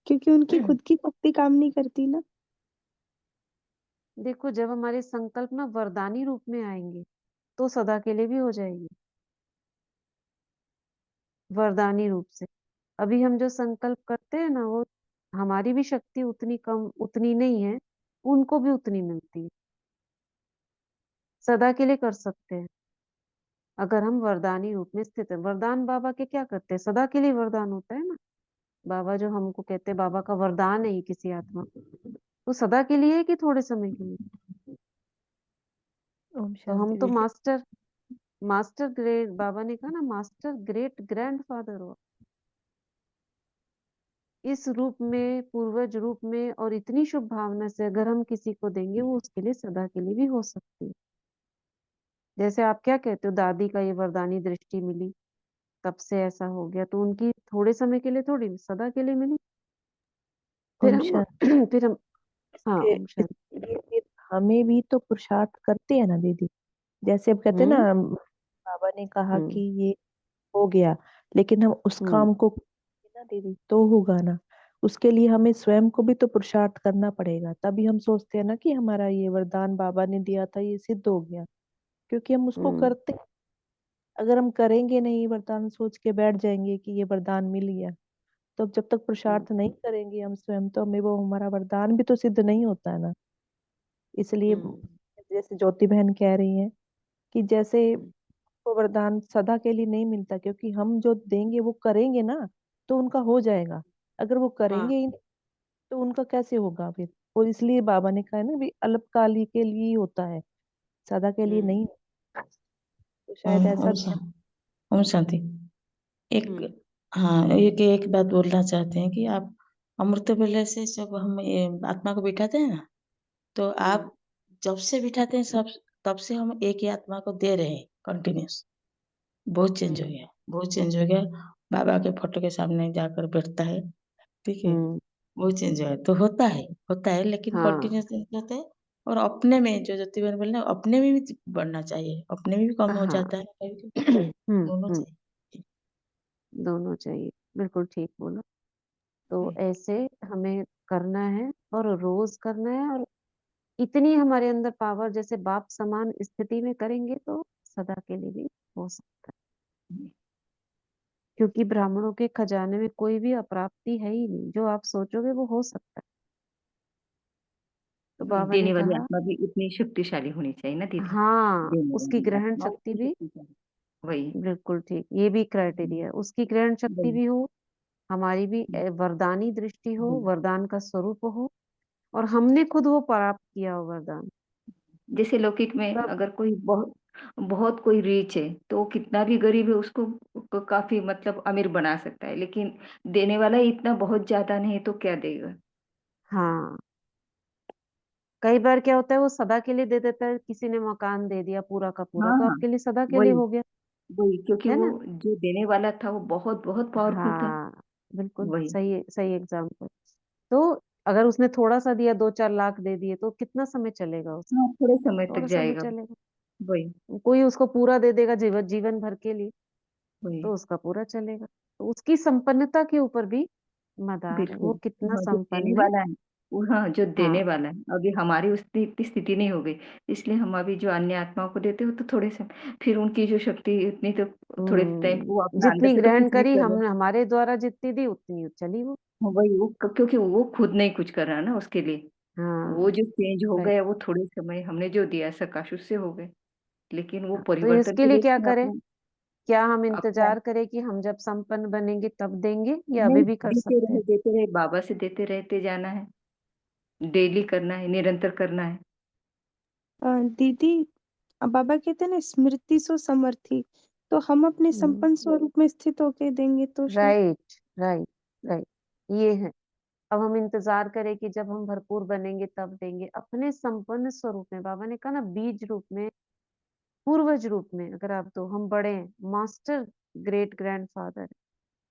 क्योंकि उनकी खुद की शक्ति काम नहीं करती ना। देखो, जब हमारे संकल्प ना वरदानी रूप में आएंगे तो सदा के लिए भी हो जाएगी, वरदानी रूप से। अभी हम जो संकल्प करते हैं ना, वो हमारी भी शक्ति उतनी कम, उतनी नहीं है, उनको भी उतनी मिलती है। सदा के लिए कर सकते हैं अगर हम वरदानी रूप में स्थित है। वरदान बाबा के क्या करते हैं? सदा के लिए वरदान होता है ना। बाबा जो हमको कहते हैं, बाबा का वरदान है ये किसी आत्मा को, तो सदा के लिए है कि थोड़े समय के लिए? ओम तो हम शांति तो दीदी। मास्टर, मास्टर ग्रेट, बाबा ने कहा ना, मास्टर ग्रेट ग्रैंडफादर हो इस रूप में, पूर्वज रूप में। और इतनी शुभ भावना से अगर हम किसी को देंगे, वो उसके लिए सदा के लिए भी हो सकती है। जैसे आप क्या कहते हो, दादी का ये वरदानी दृष्टि मिली, तब से ऐसा हो गया, तो उनकी थोड़े समय के लिए थोड़ी, सदा के लिए मिली। फिर ओम हम शांति। फिर हम हाँ, इसके ओम शांति। इसके लिए फिर हमें भी तो पुरुषार्थ करते हैं ना दीदी। जैसे अब कहते हैं हम्म ना, बाबा ने कहा कि हम्म ये हो गया, लेकिन हम उस हम्म काम को करेंगे ना दीदी, तो होगा ना। उसके लिए हमें स्वयं को भी तो पुरुषार्थ करना पड़ेगा, तभी हम सोचते हैं ना कि हमारा ये वरदान बाबा ने दिया था, ये सिद्ध हो गया, क्योंकि हम उसको हम्म करते हैं। अगर हम करेंगे नहीं, वरदान सोच के बैठ जाएंगे कि ये वरदान मिल गया, तो जब तक हम्म पुरुषार्थ नहीं करेंगे हम स्वयं, तो हमें वो हमारा वरदान भी तो सिद्ध नहीं होता है ना। इसलिए हम्म जैसे ज्योति बहन कह रही हैं कि जैसे हम्म, वो वरदान सदा के लिए नहीं मिलता, क्योंकि हम जो देंगे वो करेंगे ना, तो उनका हो जाएगा। अगर वो हाँ। करेंगे ही नहीं, तो उनका कैसे होगा फिर? और इसलिए बाबा ने कहा है ना भी, अल्पकाली के लिए ही होता है, सदा के लिए हम्म नहीं। तो शायद ऐसा ओम भी है। ओम शांति। एक, हम्म हाँ, एक बात बोलना चाहते हैं कि आप अमृत वेले से जब हम ये आत्मा को बिठाते हैं ना, तो हम्म आप जब से बिठाते हैं सब, तब से हम एक ही आत्मा को दे रहे हैं कंटिन्यूस। बहुत चेंज हो हम्म गया, बहुत चेंज हो गया। बाबा के फोटो के सामने जाकर बैठता है, ठीक है। हम्म, बहुत चेंज हो गया, तो होता है, होता है, लेकिन हाँ कंटिन्यूस नहीं होता है। और अपने में जो ज्योति बहन बोले ना, अपने में भी बढ़ना चाहिए, अपने में भी कम हो हाँ। जाता है कभी कभी, दोनों हम्म, चाहिए। दोनों चाहिए, बिल्कुल ठीक बोला। तो हम्म। ऐसे हमें करना है, और रोज करना है। और इतनी हमारे अंदर पावर, जैसे बाप समान स्थिति में करेंगे तो सदा के लिए भी हो सकता है। क्योंकि ब्राह्मणों के खजाने में कोई भी अप्राप्ति है ही नहीं, जो आप सोचोगे वो हो सकता है। तो वही बाबा ने देने वाली कहा, आत्मा भी उतनी शक्तिशाली होनी चाहिए ना दीदी। हाँ, देने उसकी वाली ग्रहण आत्मा शक्ति उतनी भी, शक्तिशाली। वही बिल्कुल ठीक, ये भी क्राइटेरिया है, उसकी ग्रहण शक्ति वही भी हो, हमारी भी वरदानी दृष्टि हो, वही। वरदान का स्वरूप हो, और हमने खुद वो प्राप्त किया हो वरदान। जैसे लौकिक में तब अगर कोई बहुत बहुत कोई रीच है, तो वो कितना भी गरीब है उसको काफी मतलब अमीर बना सकता है, लेकिन देने वाला ही इतना बहुत ज्यादा नहीं है तो क्या देगा। हाँ, कई बार क्या होता है, वो सदा के लिए दे देता है, किसी ने मकान दे दिया पूरा का पूरा, हाँ तो हाँ, आपके लिए सदा के लिए वही हो गया, वही, क्योंकि है वो ना? जो देने वाला था वो बहुत बहुत पावरफुल था। हाँ, बिल्कुल वही। सही, सही एग्जाम्पल। तो अगर उसने थोड़ा सा दिया, 2-4 लाख दे दिए, तो कितना समय चलेगा उसका? हाँ, थोड़े समय तक थोड़ा समय जाएगा। चलेगा। वही कोई उसको पूरा दे देगा जीवन, जीवन भर के लिए, वही। तो उसका पूरा चलेगा। तो उसकी संपन्नता के ऊपर भी मदार है, वो बिल्कुल। कितना हाँ, जो देने संपन्न है। वाला है वो, हाँ, जो देने हाँ। वाला है, अभी हमारी उतनी इतनी स्थिति नहीं हो गई, इसलिए हम अभी जो अन्य आत्माओं को देते हो तो थोड़े से, फिर उनकी जो शक्ति उतनी तो थोड़े टाइम वो अपना अंदर जितनी से तो ग्रहण कुछ नहीं करी कर रहे। हमने, हमारे द्वारा जितनी दी उतनी चली वो। हाँ, वही वो क्योंकि वो खुद नहीं कुछ कर रहा ना उसके लिए। वो हाँ, जो चेंज हो राइट। गया वो थोड़े समय हमने जो दिया सकाश उससे हो गए, लेकिन वो तो परिवर्तन इसके के लिए लिए क्या उसने करें? अपना क्या हम अपना इंतजार करें कि हम जब संपन्न बनेंगे तब देंगे, या अभी नहीं, भी कर सकते हैं? देते रहे, बाबा से देते रहते जाना है, डेली करना है, निरंतर करना है। दीदी, बाबा कहते हैं ना, स्मृति सो समर्थी। तो हम अपने संपन्न स्वरूप में स्थित होके देंगे तो शायद। राइट राइट राइट, ये है। अब हम इंतजार करें कि जब हम भरपूर बनेंगे तब देंगे। अपने संपन्न स्वरूप में, बाबा ने कहा ना, बीज रूप में, पूर्वज रूप में अगर आप दो, हम बड़े हैं, मास्टर ग्रेट ग्रैंडफादर है,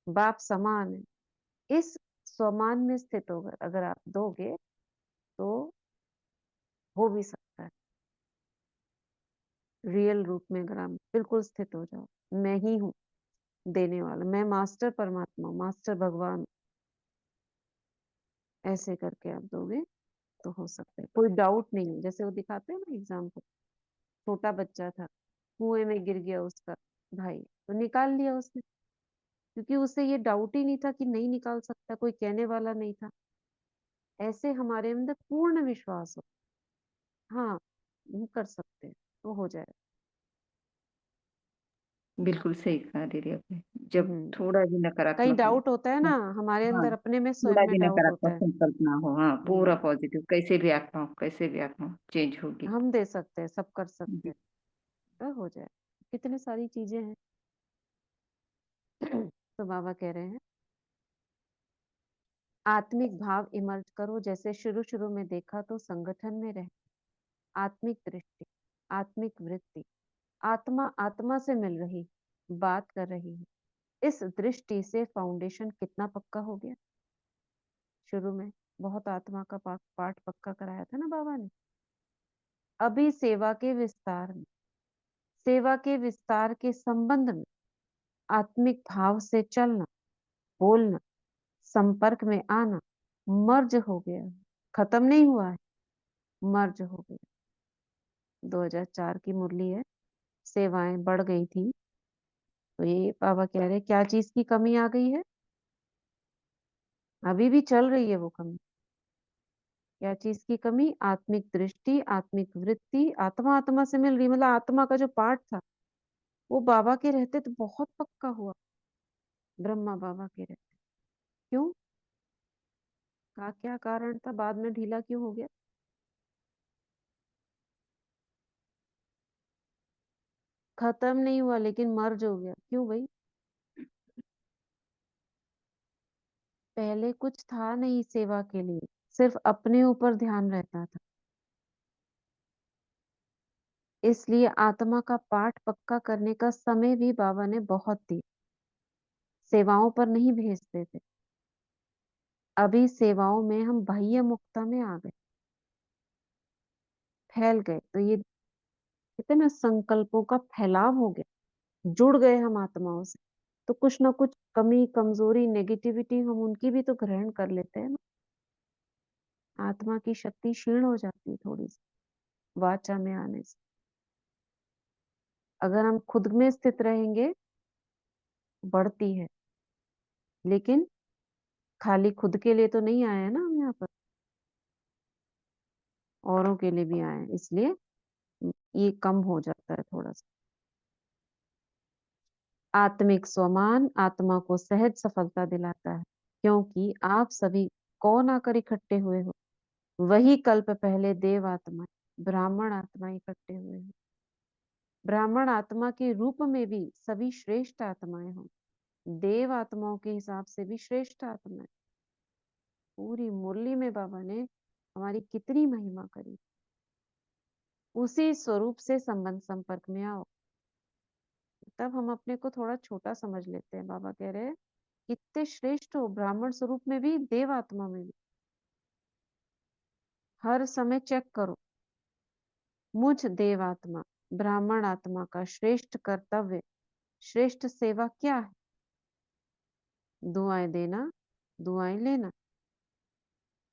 बाप समान है, इस स्वमान में स्थित होकर अगर आप दोगे तो हो भी सकता है। रियल रूप में अगर आप बिल्कुल स्थित हो जाओ, मैं ही हूँ देने वाला, मैं मास्टर परमात्मा, मास्टर भगवान, ऐसे करके आप दोगे तो हो सकता है, कोई डाउट नहीं है। जैसे वो दिखाते हैं ना एग्जाम्पल, छोटा बच्चा था, कुएं में गिर गया उसका भाई, तो निकाल लिया उसने, क्योंकि उसे ये डाउट ही नहीं था कि नहीं निकाल सकता, कोई कहने वाला नहीं था। ऐसे हमारे अंदर पूर्ण विश्वास हो, हाँ हम कर सकते हैं, तो हो जाए। बिल्कुल सही कहा दीदी आपने। जब हम्म थोड़ा भी कहीं नकारात्मक डाउट होता है ना, हमारे हाँ, अंदर अपने में, स्वयं थोड़ा में भी डाउट होता नकारात्मक है। संकल्प ना हो, हाँ, पूरा हम्म पॉजिटिव, कैसे भी आत्मा हो, चेंज होगी। हम दे सकते हैं, सब कर सकते जी। हैं, तो हो जाए। कितनी सारी चीजें हैं। तो बाबा कह रहे हैं, आत्मिक भाव इमर्ज करो, जैसे शुरू शुरू में देखा तो संगठन में रहे, आत्मिक दृष्टि, आत्मिक वृत्ति, आत्मा आत्मा से मिल रही, बात कर रही है। इस दृष्टि से फाउंडेशन कितना पक्का हो गया। शुरू में बहुत आत्मा का पाठ पक्का कराया था ना बाबा ने। अभी सेवा के विस्तार में, सेवा के विस्तार के संबंध में आत्मिक भाव से चलना, बोलना, संपर्क में आना मर्ज हो गया, खत्म नहीं हुआ है, मर्ज हो गया। 2004 की मुरली है, सेवाएं बढ़ गई थी, तो ये बाबा कह रहे क्या चीज की कमी आ गई है, अभी भी चल रही है वो कमी। क्या चीज की कमी? आत्मिक दृष्टि, आत्मिक वृत्ति, आत्मा आत्मा से मिल रही, मतलब आत्मा का जो पाठ था वो बाबा के रहते तो बहुत पक्का हुआ, ब्रह्मा बाबा के रहते। क्यों? का क्या कारण था, बाद में ढीला क्यों हो गया? खत्म नहीं हुआ लेकिन मर्ज हो गया। क्यों भाई? पहले कुछ था नहीं सेवा के लिए, सिर्फ अपने ऊपर ध्यान रहता था, इसलिए आत्मा का पाठ पक्का करने का समय भी बाबा ने बहुत दिया, सेवाओं पर नहीं भेजते थे। अभी सेवाओं में हम बाह्य मुक्ता में आ गए, फैल गए, तो ये कहते हैं ना, संकल्पों का फैलाव हो गया, जुड़ गए हम आत्माओं से, तो कुछ ना कुछ कमी, कमजोरी, नेगेटिविटी हम उनकी भी तो ग्रहण कर लेते हैं ना। आत्मा की शक्ति क्षीण हो जाती है थोड़ी सी वाचा में आने से। अगर हम खुद में स्थित रहेंगे बढ़ती है, लेकिन खाली खुद के लिए तो नहीं आए हैं ना हम यहाँ पर, औरों के लिए भी आए हैं, इसलिए ये कम हो जाता है थोड़ा सा। आत्मिक स्वमान आत्मा को सहज सफलता दिलाता है, क्योंकि आप सभी कौन आकर इकट्ठे हुए हो, वही कल्प पहले देव आत्मा, ब्राह्मण आत्मा इकट्ठे हुए हैं। ब्राह्मण आत्मा के रूप में भी सभी श्रेष्ठ आत्माएं हों, देव आत्माओं के हिसाब से भी श्रेष्ठ आत्माएं। पूरी मुरली में बाबा ने हमारी कितनी महिमा करी। उसी स्वरूप से संबंध संपर्क में आओ, तब हम अपने को थोड़ा छोटा समझ लेते हैं। बाबा कह रहे हैं कितने श्रेष्ठ हो, ब्राह्मण स्वरूप में भी, देव आत्मा में भी। हर समय चेक करो, मुझ देव आत्मा, ब्राह्मण आत्मा का श्रेष्ठ कर्तव्य, श्रेष्ठ सेवा क्या है? दुआएं देना, दुआएं लेना।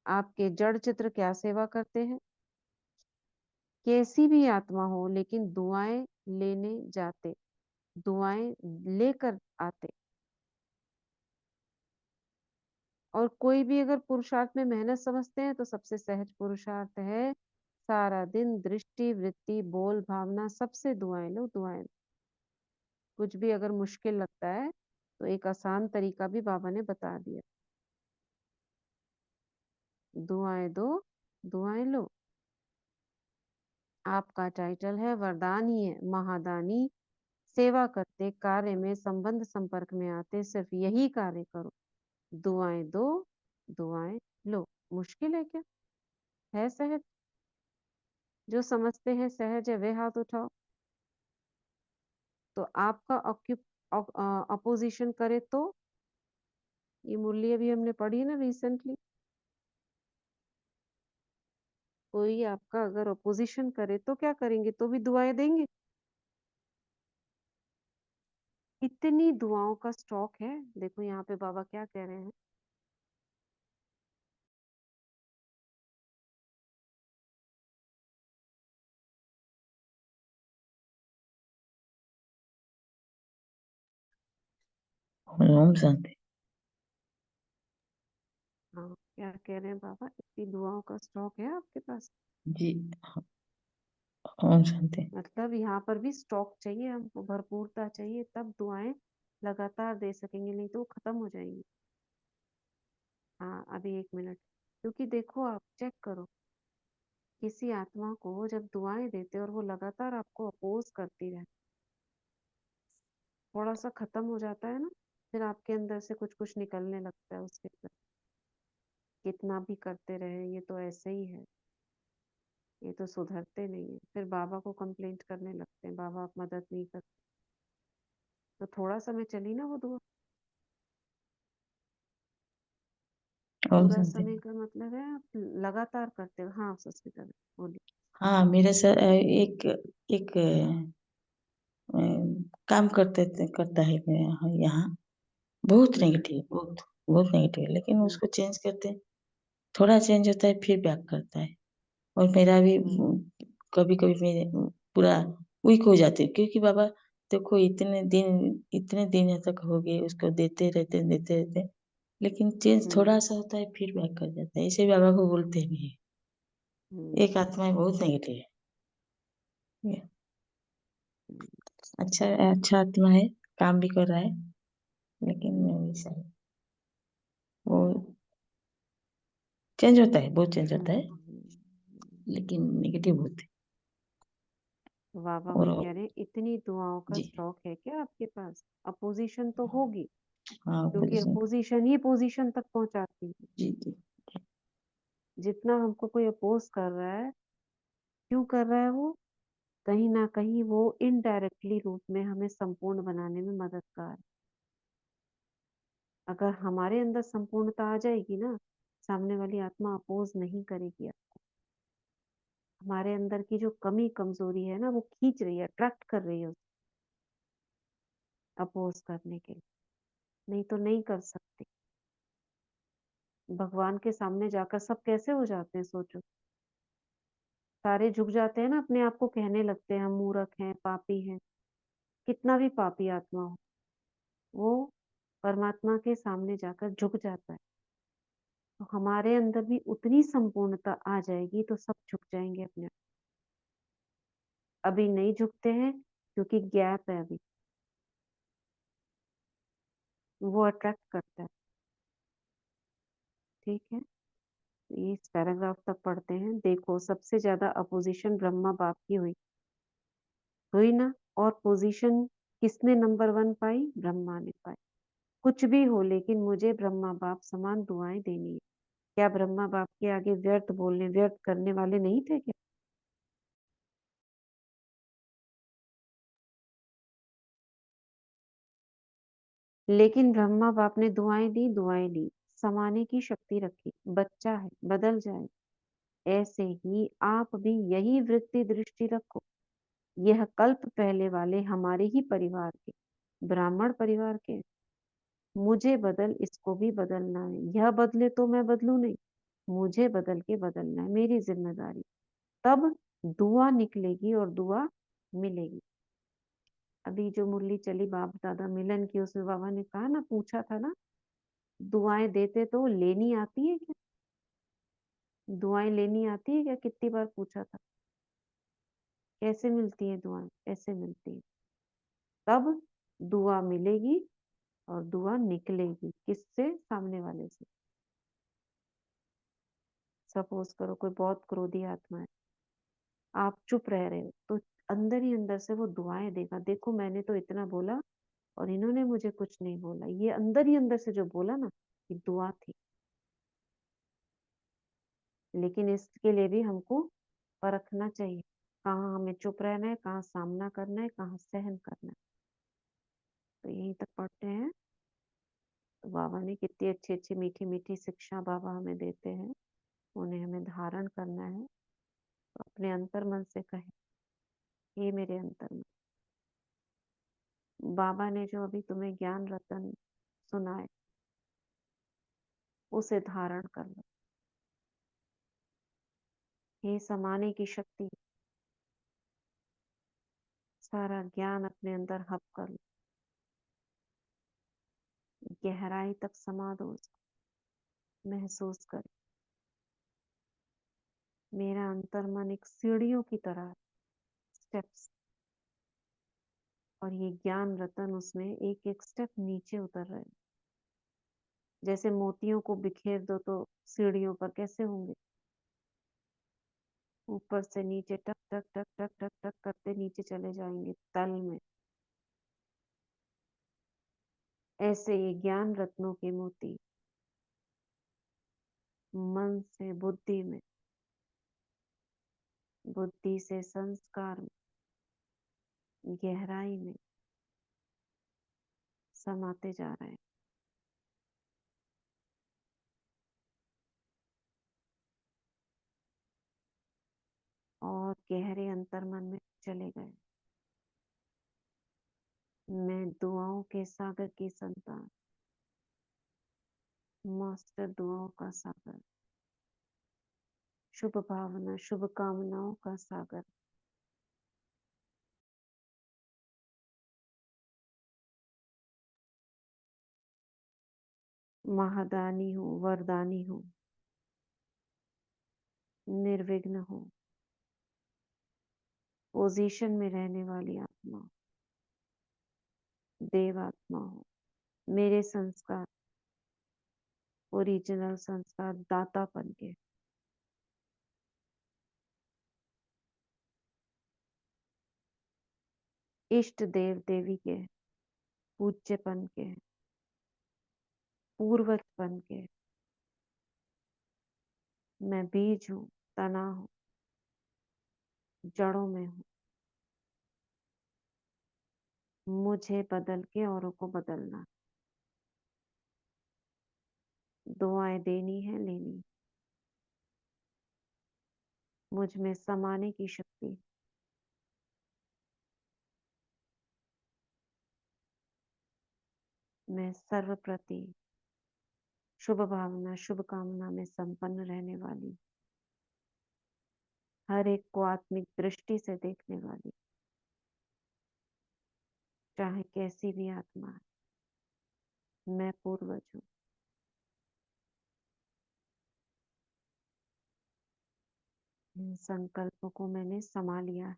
आपके जड़ चित्र क्या सेवा करते हैं? कैसी भी आत्मा हो, लेकिन दुआएं लेने जाते, दुआएं लेकर आते। और कोई भी अगर पुरुषार्थ में मेहनत समझते हैं तो सबसे सहज पुरुषार्थ है, सारा दिन दृष्टि, वृत्ति, बोल, भावना, सबसे दुआएं लो, दुआएं लो। कुछ भी अगर मुश्किल लगता है तो एक आसान तरीका भी बाबा ने बता दिया, दुआएं दो, दुआएं लो। आपका टाइटल है वरदान ही है, महादानी। सेवा करते, कार्य में संबंध संपर्क में आते, सिर्फ यही कार्य करो, दुआएं दो, दुआएं लो। मुश्किल है क्या? है सहज। जो समझते हैं सहज है वे हाथ उठाओ। तो आपका अपोजिशन करे तो, ये मुरली अभी हमने पढ़ी ना रिसेंटली, कोई आपका अगर अपोजिशन करे तो क्या करेंगे? तो भी दुआएं देंगे। इतनी दुआओं का स्टॉक है। देखो यहाँ पे बाबा क्या कह रहे हैं। ओम शांति। हाँ, क्या कह रहे हैं बाबा? इतनी दुआओं का स्टॉक है आपके पास। जी। ओम शांति। मतलब यहाँ पर भी स्टॉक चाहिए हमको, भरपूरता चाहिए, तब दुआएं लगातार दे सकेंगे, नहीं तो वो खत्म हो जाएंगी। हाँ, अभी 1 मिनट। क्योंकि देखो आप चेक करो, किसी आत्मा को जब दुआएं देते और वो लगातार आपको अपोज करती रहे, थोड़ा सा खत्म हो जाता है ना, फिर आपके अंदर से कुछ कुछ निकलने लगता है उसके अंदर। कितना भी करते रहे ये तो ऐसे ही है, ये तो सुधरते नहीं है, फिर बाबा को कंप्लेंट करने लगते हैं, बाबा आप मदद नहीं करते। तो थोड़ा समय चली ना वो दुआ। ओम पूरा शांति। समय का मतलब है आप लगातार करते हो। हाँ सस्मिता बोलिए। हाँ, मेरे सर एक एक काम करता है यहाँ बहुत हम्म नेगेटिव, बहुत बहुत नेगेटिव है, लेकिन हम्म उसको चेंज करते हैं, थोड़ा चेंज होता है फिर बैक करता है। और मेरा भी हम्म कभी कभी मेरे पूरा वीक हो जाते हैं, क्योंकि बाबा देखो इतने दिन तक हो गए उसको देते रहते, लेकिन चेंज हम्म थोड़ा सा होता है फिर बैक कर जाता है। इसे बाबा को बोलते भी है, एक हम्म आत्मा बहुत नेगेटिव है। ये हम्म अच्छा आत्मा है, काम भी कर रहा है, लेकिन वैसा है, वो चेंज होता है, बहुत चेंज होता है, लेकिन नेगेटिव बहुत है। बाबा और वही कह रहे हैं, इतनी दुआओं का जी। स्टॉक है क्या आपके पास? अपोजिशन तो होगी, हाँ, क्योंकि पोजीशन। अपोजिशन ही पोजीशन तक पहुंचाती है। जी जी। जितना हमको कोई अपोज कर रहा है, क्यों कर रहा है वो? कहीं ना कहीं वो इनडायरेक्टली रूप में हमें संपूर्ण बनाने में मददगार है। अगर हमारे अंदर संपूर्णता आ जाएगी ना, सामने वाली आत्मा अपोज नहीं करेगी। हमारे अंदर की जो कमी कमजोरी है ना, वो खींच रही है, अट्रैक्ट कर रही है अपोज करने के लिए, नहीं तो नहीं कर सकते। भगवान के सामने जाकर सब कैसे हो जाते हैं सोचो। सारे झुक जाते हैं ना, अपने आप को कहने लगते हैं हम मूर्ख हैं, पापी हैं। कितना भी पापी आत्मा हो, वो परमात्मा के सामने जाकर झुक जाता है। तो हमारे अंदर भी उतनी संपूर्णता आ जाएगी तो सब झुक जाएंगे अपने आप। अभी नहीं झुकते हैं क्योंकि गैप है अभी, वो अट्रैक्ट करता है। ठीक है, ये इस पैराग्राफ तक पढ़ते हैं। देखो, सबसे ज्यादा अपोजिशन ब्रह्मा बाप की हुई ना, और पोजीशन किसने नंबर 1 पाई? ब्रह्मा ने पाई। कुछ भी हो, लेकिन मुझे ब्रह्मा बाप समान दुआएं देनी है। क्या ब्रह्मा बाप के आगे व्यर्थ बोलने, व्यर्थ करने वाले नहीं थे क्या? लेकिन ब्रह्मा बाप ने दुआएं दी, समाने की शक्ति रखी। बच्चा है, बदल जाए। ऐसे ही आप भी यही वृत्ति दृष्टि रखो। यह कल्प पहले वाले हमारे ही परिवार के, ब्राह्मण परिवार के। मुझे बदल, इसको भी बदलना है। यह बदले तो मैं बदलू नहीं, मुझे बदल के बदलना है, मेरी जिम्मेदारी। तब दुआ निकलेगी और दुआ मिलेगी। अभी जो मुरली चली बाप दादा मिलन की, उसमें बाबा ने कहा ना, पूछा था ना, दुआएं देते तो लेनी आती है क्या? दुआएं लेनी आती है क्या? कितनी बार पूछा था। कैसे मिलती है दुआएं? ऐसे मिलती है। तब दुआ मिलेगी और दुआ निकलेगी। किससे? सामने वाले से। सपोज करो कोई बहुत क्रोधी आत्मा है, आप चुप रह रहे हो, तो अंदर ही अंदर से वो दुआएं देगा। देखो मैंने तो इतना बोला और इन्होंने मुझे कुछ नहीं बोला। ये अंदर ही अंदर से जो बोला ना, ये दुआ थी। लेकिन इसके लिए भी हमको परखना चाहिए, कहाँ हमें चुप रहना है, कहाँ सामना करना है, कहाँ सहन करना है। तो यहीं तक पढ़ते हैं। तो बाबा ने कितनी अच्छी अच्छी मीठी मीठी शिक्षा बाबा हमें देते हैं, उन्हें हमें धारण करना है। तो अपने अंतर मन से कहे, ये मेरे अंतर मन, बाबा ने जो अभी तुम्हें ज्ञान रतन सुनाए उसे धारण कर लो। ये समाने की शक्ति, सारा ज्ञान अपने अंदर हब कर लो, गहराई तक समा दो उसको, महसूस कर। मेरा अंतर मन एक सीढ़ियों की तरह, स्टेप्स, और ये ज्ञान रतन उसमें एक एक स्टेप नीचे उतर रहे हैं। जैसे मोतियों को बिखेर दो तो सीढ़ियों पर कैसे होंगे, ऊपर से नीचे टक टक टक टक टक टक करते नीचे चले जाएंगे तल में। ऐसे ये ज्ञान रत्नों के मोती मन से बुद्धि में, बुद्धि से संस्कार में, गहराई में समाते जा रहे हैं। और गहरे अंतर मन में चले गए। मैं दुआओं के सागर की संतान, मास्टर दुआओं का सागर, शुभ भावना शुभ कामनाओं का सागर, महादानी हूँ, वरदानी हूँ, निर्विघ्न हूँ, पोजीशन में रहने वाली आत्मा, देव आत्मा हूँ। मेरे संस्कार ओरिजिनल संस्कार दातापन के, इष्ट देव देवी के, पूज्यपन के, पूर्वजपन के। मैं बीज हूँ, तना हूँ, जड़ों में हूँ। मुझे बदल के औरों को बदलना, दुआएं देनी है, लेनी। मुझ में समाने की शक्ति, मैं सर्वप्रति शुभ भावना शुभ कामना में संपन्न रहने वाली, हर एक को आत्मिक दृष्टि से देखने वाली, चाहे कैसी भी आत्मा है, मैं पूर्वज हूँ। इन संकल्पों को मैंने समा लिया है।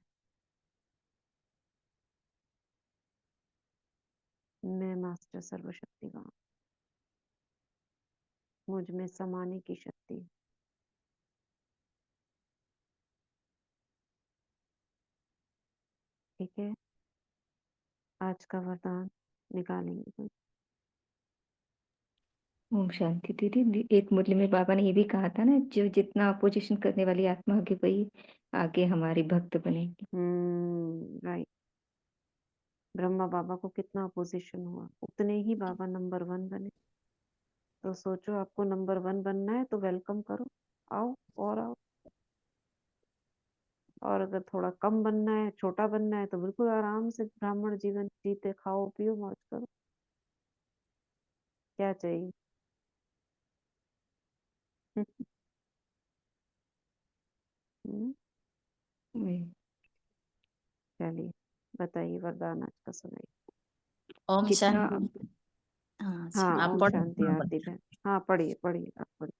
मैं मास्टर सर्वशक्तिवान, मुझ में समाने की शक्ति, ठीक है। आज का वरदान निकालेंगे कुछ। ओम शांति दीदी। एक मुरली में बाबा ने ये भी कहा था ना, जो जितना अपोजिशन करने वाली आत्मा होगी वही आगे हमारी भक्त बनेगी। राइट। ब्रह्मा बाबा को कितना अपोजिशन हुआ, उतने ही बाबा नंबर 1 बने। तो सोचो आपको नंबर 1 बनना है तो वेलकम करो, आओ और आओ। और अगर थोड़ा कम बनना है, छोटा बनना है, तो बिल्कुल आराम से ब्राह्मण जीवन जीते, खाओ पियो मौज करो। क्या चाहिए? हम्म, वही। चलिए बताइए, वरदान आज का सुनाइए। ओम जितना शांति। हाँ, हाँ, आप ओम पढ़ो। शांति आरती बहन। हाँ पढ़िए पढ़िए, आप पढ़िए।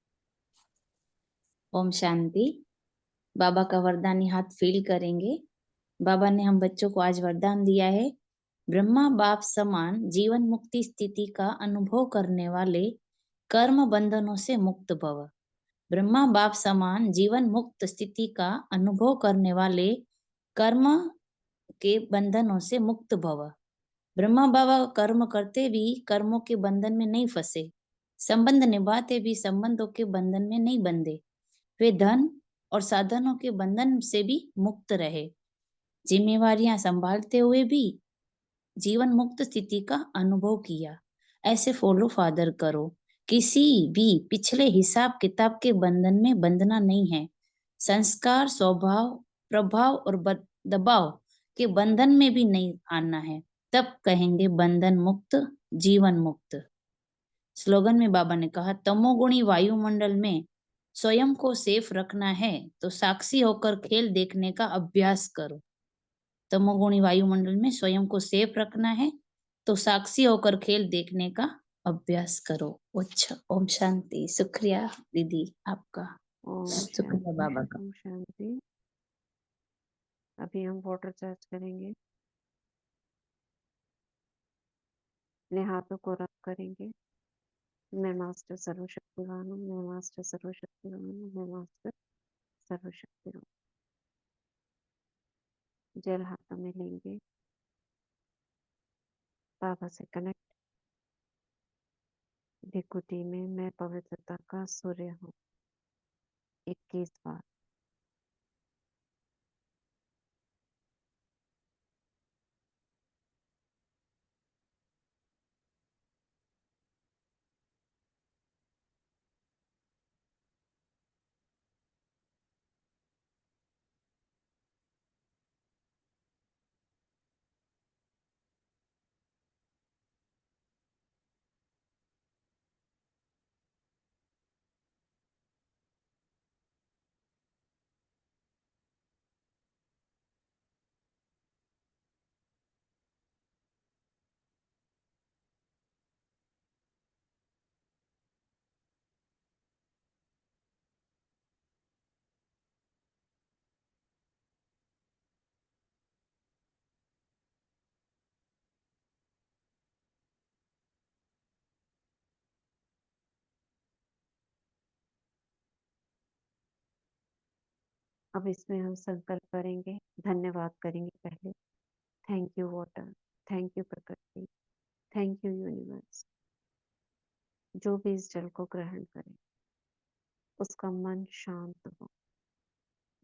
ओम शांति। बाबा का वरदानी हाथ फील करेंगे। बाबा ने हम बच्चों को आज वरदान दिया है, ब्रह्मा बाप समान जीवन मुक्ति स्थिति का अनुभव करने वाले कर्म बंधनों से मुक्त भव। ब्रह्मा बाप समान जीवन मुक्त स्थिति का अनुभव करने वाले कर्म के बंधनों से मुक्त भव। ब्रह्मा बाबा कर्म करते भी कर्मों के बंधन में नहीं फंसे, संबंध निभाते भी संबंधों के बंधन में नहीं बंधे। वे धन और साधनों के बंधन से भी मुक्त रहे, जिम्मेवारियां संभालते हुए भी जीवन मुक्त स्थिति का अनुभव किया। ऐसे फॉलो फादर करो। किसी भी पिछले हिसाब किताब के बंधन में बंधना नहीं है। संस्कार, स्वभाव, प्रभाव और दबाव के बंधन में भी नहीं आना है। तब कहेंगे बंधन मुक्त, जीवन मुक्त। स्लोगन में बाबा ने कहा, तमोगुणी वायुमंडल में स्वयं को सेफ रखना है तो साक्षी होकर खेल देखने का अभ्यास करो। तमोगुणी वायुमंडल में स्वयं को सेफ रखना है तो साक्षी होकर खेल देखने का अभ्यास करो। अच्छा, ओम शांति। शुक्रिया दीदी आपका, ओम शुक्रिया बाबा का। शांति, ओम शांति। अभी हम वाटर चार्ज करेंगे। अपने हाथों को रब करेंगे। मैं मास्टर सर्वशक्तिवान हूँ, मैं मास्टर सर्वशक्तिवान हूँ, मैं मास्टर सर्वशक्तिवान। जल हाथों में लेंगे, बाबा से कनेक्ट। विकुटी में मैं पवित्रता का सूर्य हूँ। 21 बार। अब इसमें हम संकल्प करेंगे, धन्यवाद करेंगे पहले। Thank you water, thank you प्रकृति, थैंक यू यूनिवर्स। जो भी इस जल को ग्रहण करे उसका मन शांत हो,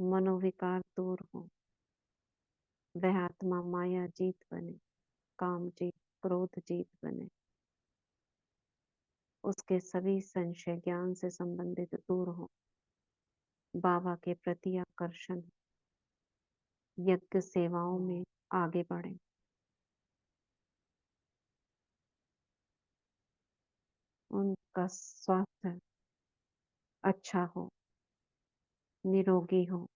मनोविकार दूर हो, वह आत्मा माया जीत बने, काम जीत, क्रोध जीत बने, उसके सभी संशय ज्ञान से संबंधित दूर हो, बाबा के प्रति आकर्षण, यज्ञ सेवाओं में आगे बढ़े। उनका स्वास्थ्य अच्छा हो, निरोगी हो,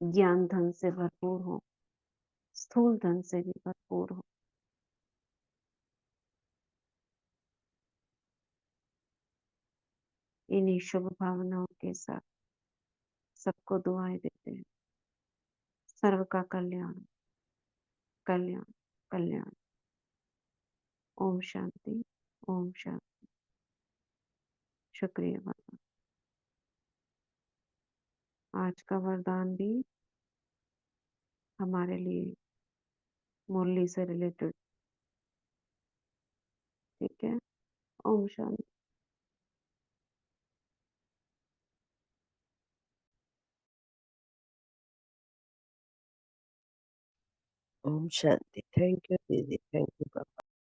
ज्ञान धन से भरपूर हो, स्थूल धन से भी भरपूर हो। इन्हीं शुभ भावनाओं के साथ सबको दुआएं देते हैं। सर्व का कल्याण, कल्याण, कल्याण। ओम शांति, ओम शांति। शुक्रिया बाबा। आज का वरदान भी हमारे लिए मुरली से रिलेटेड, ठीक है। ओम शांति। ओम शांति। थैंक यू दीदी, थैंक यू पापा।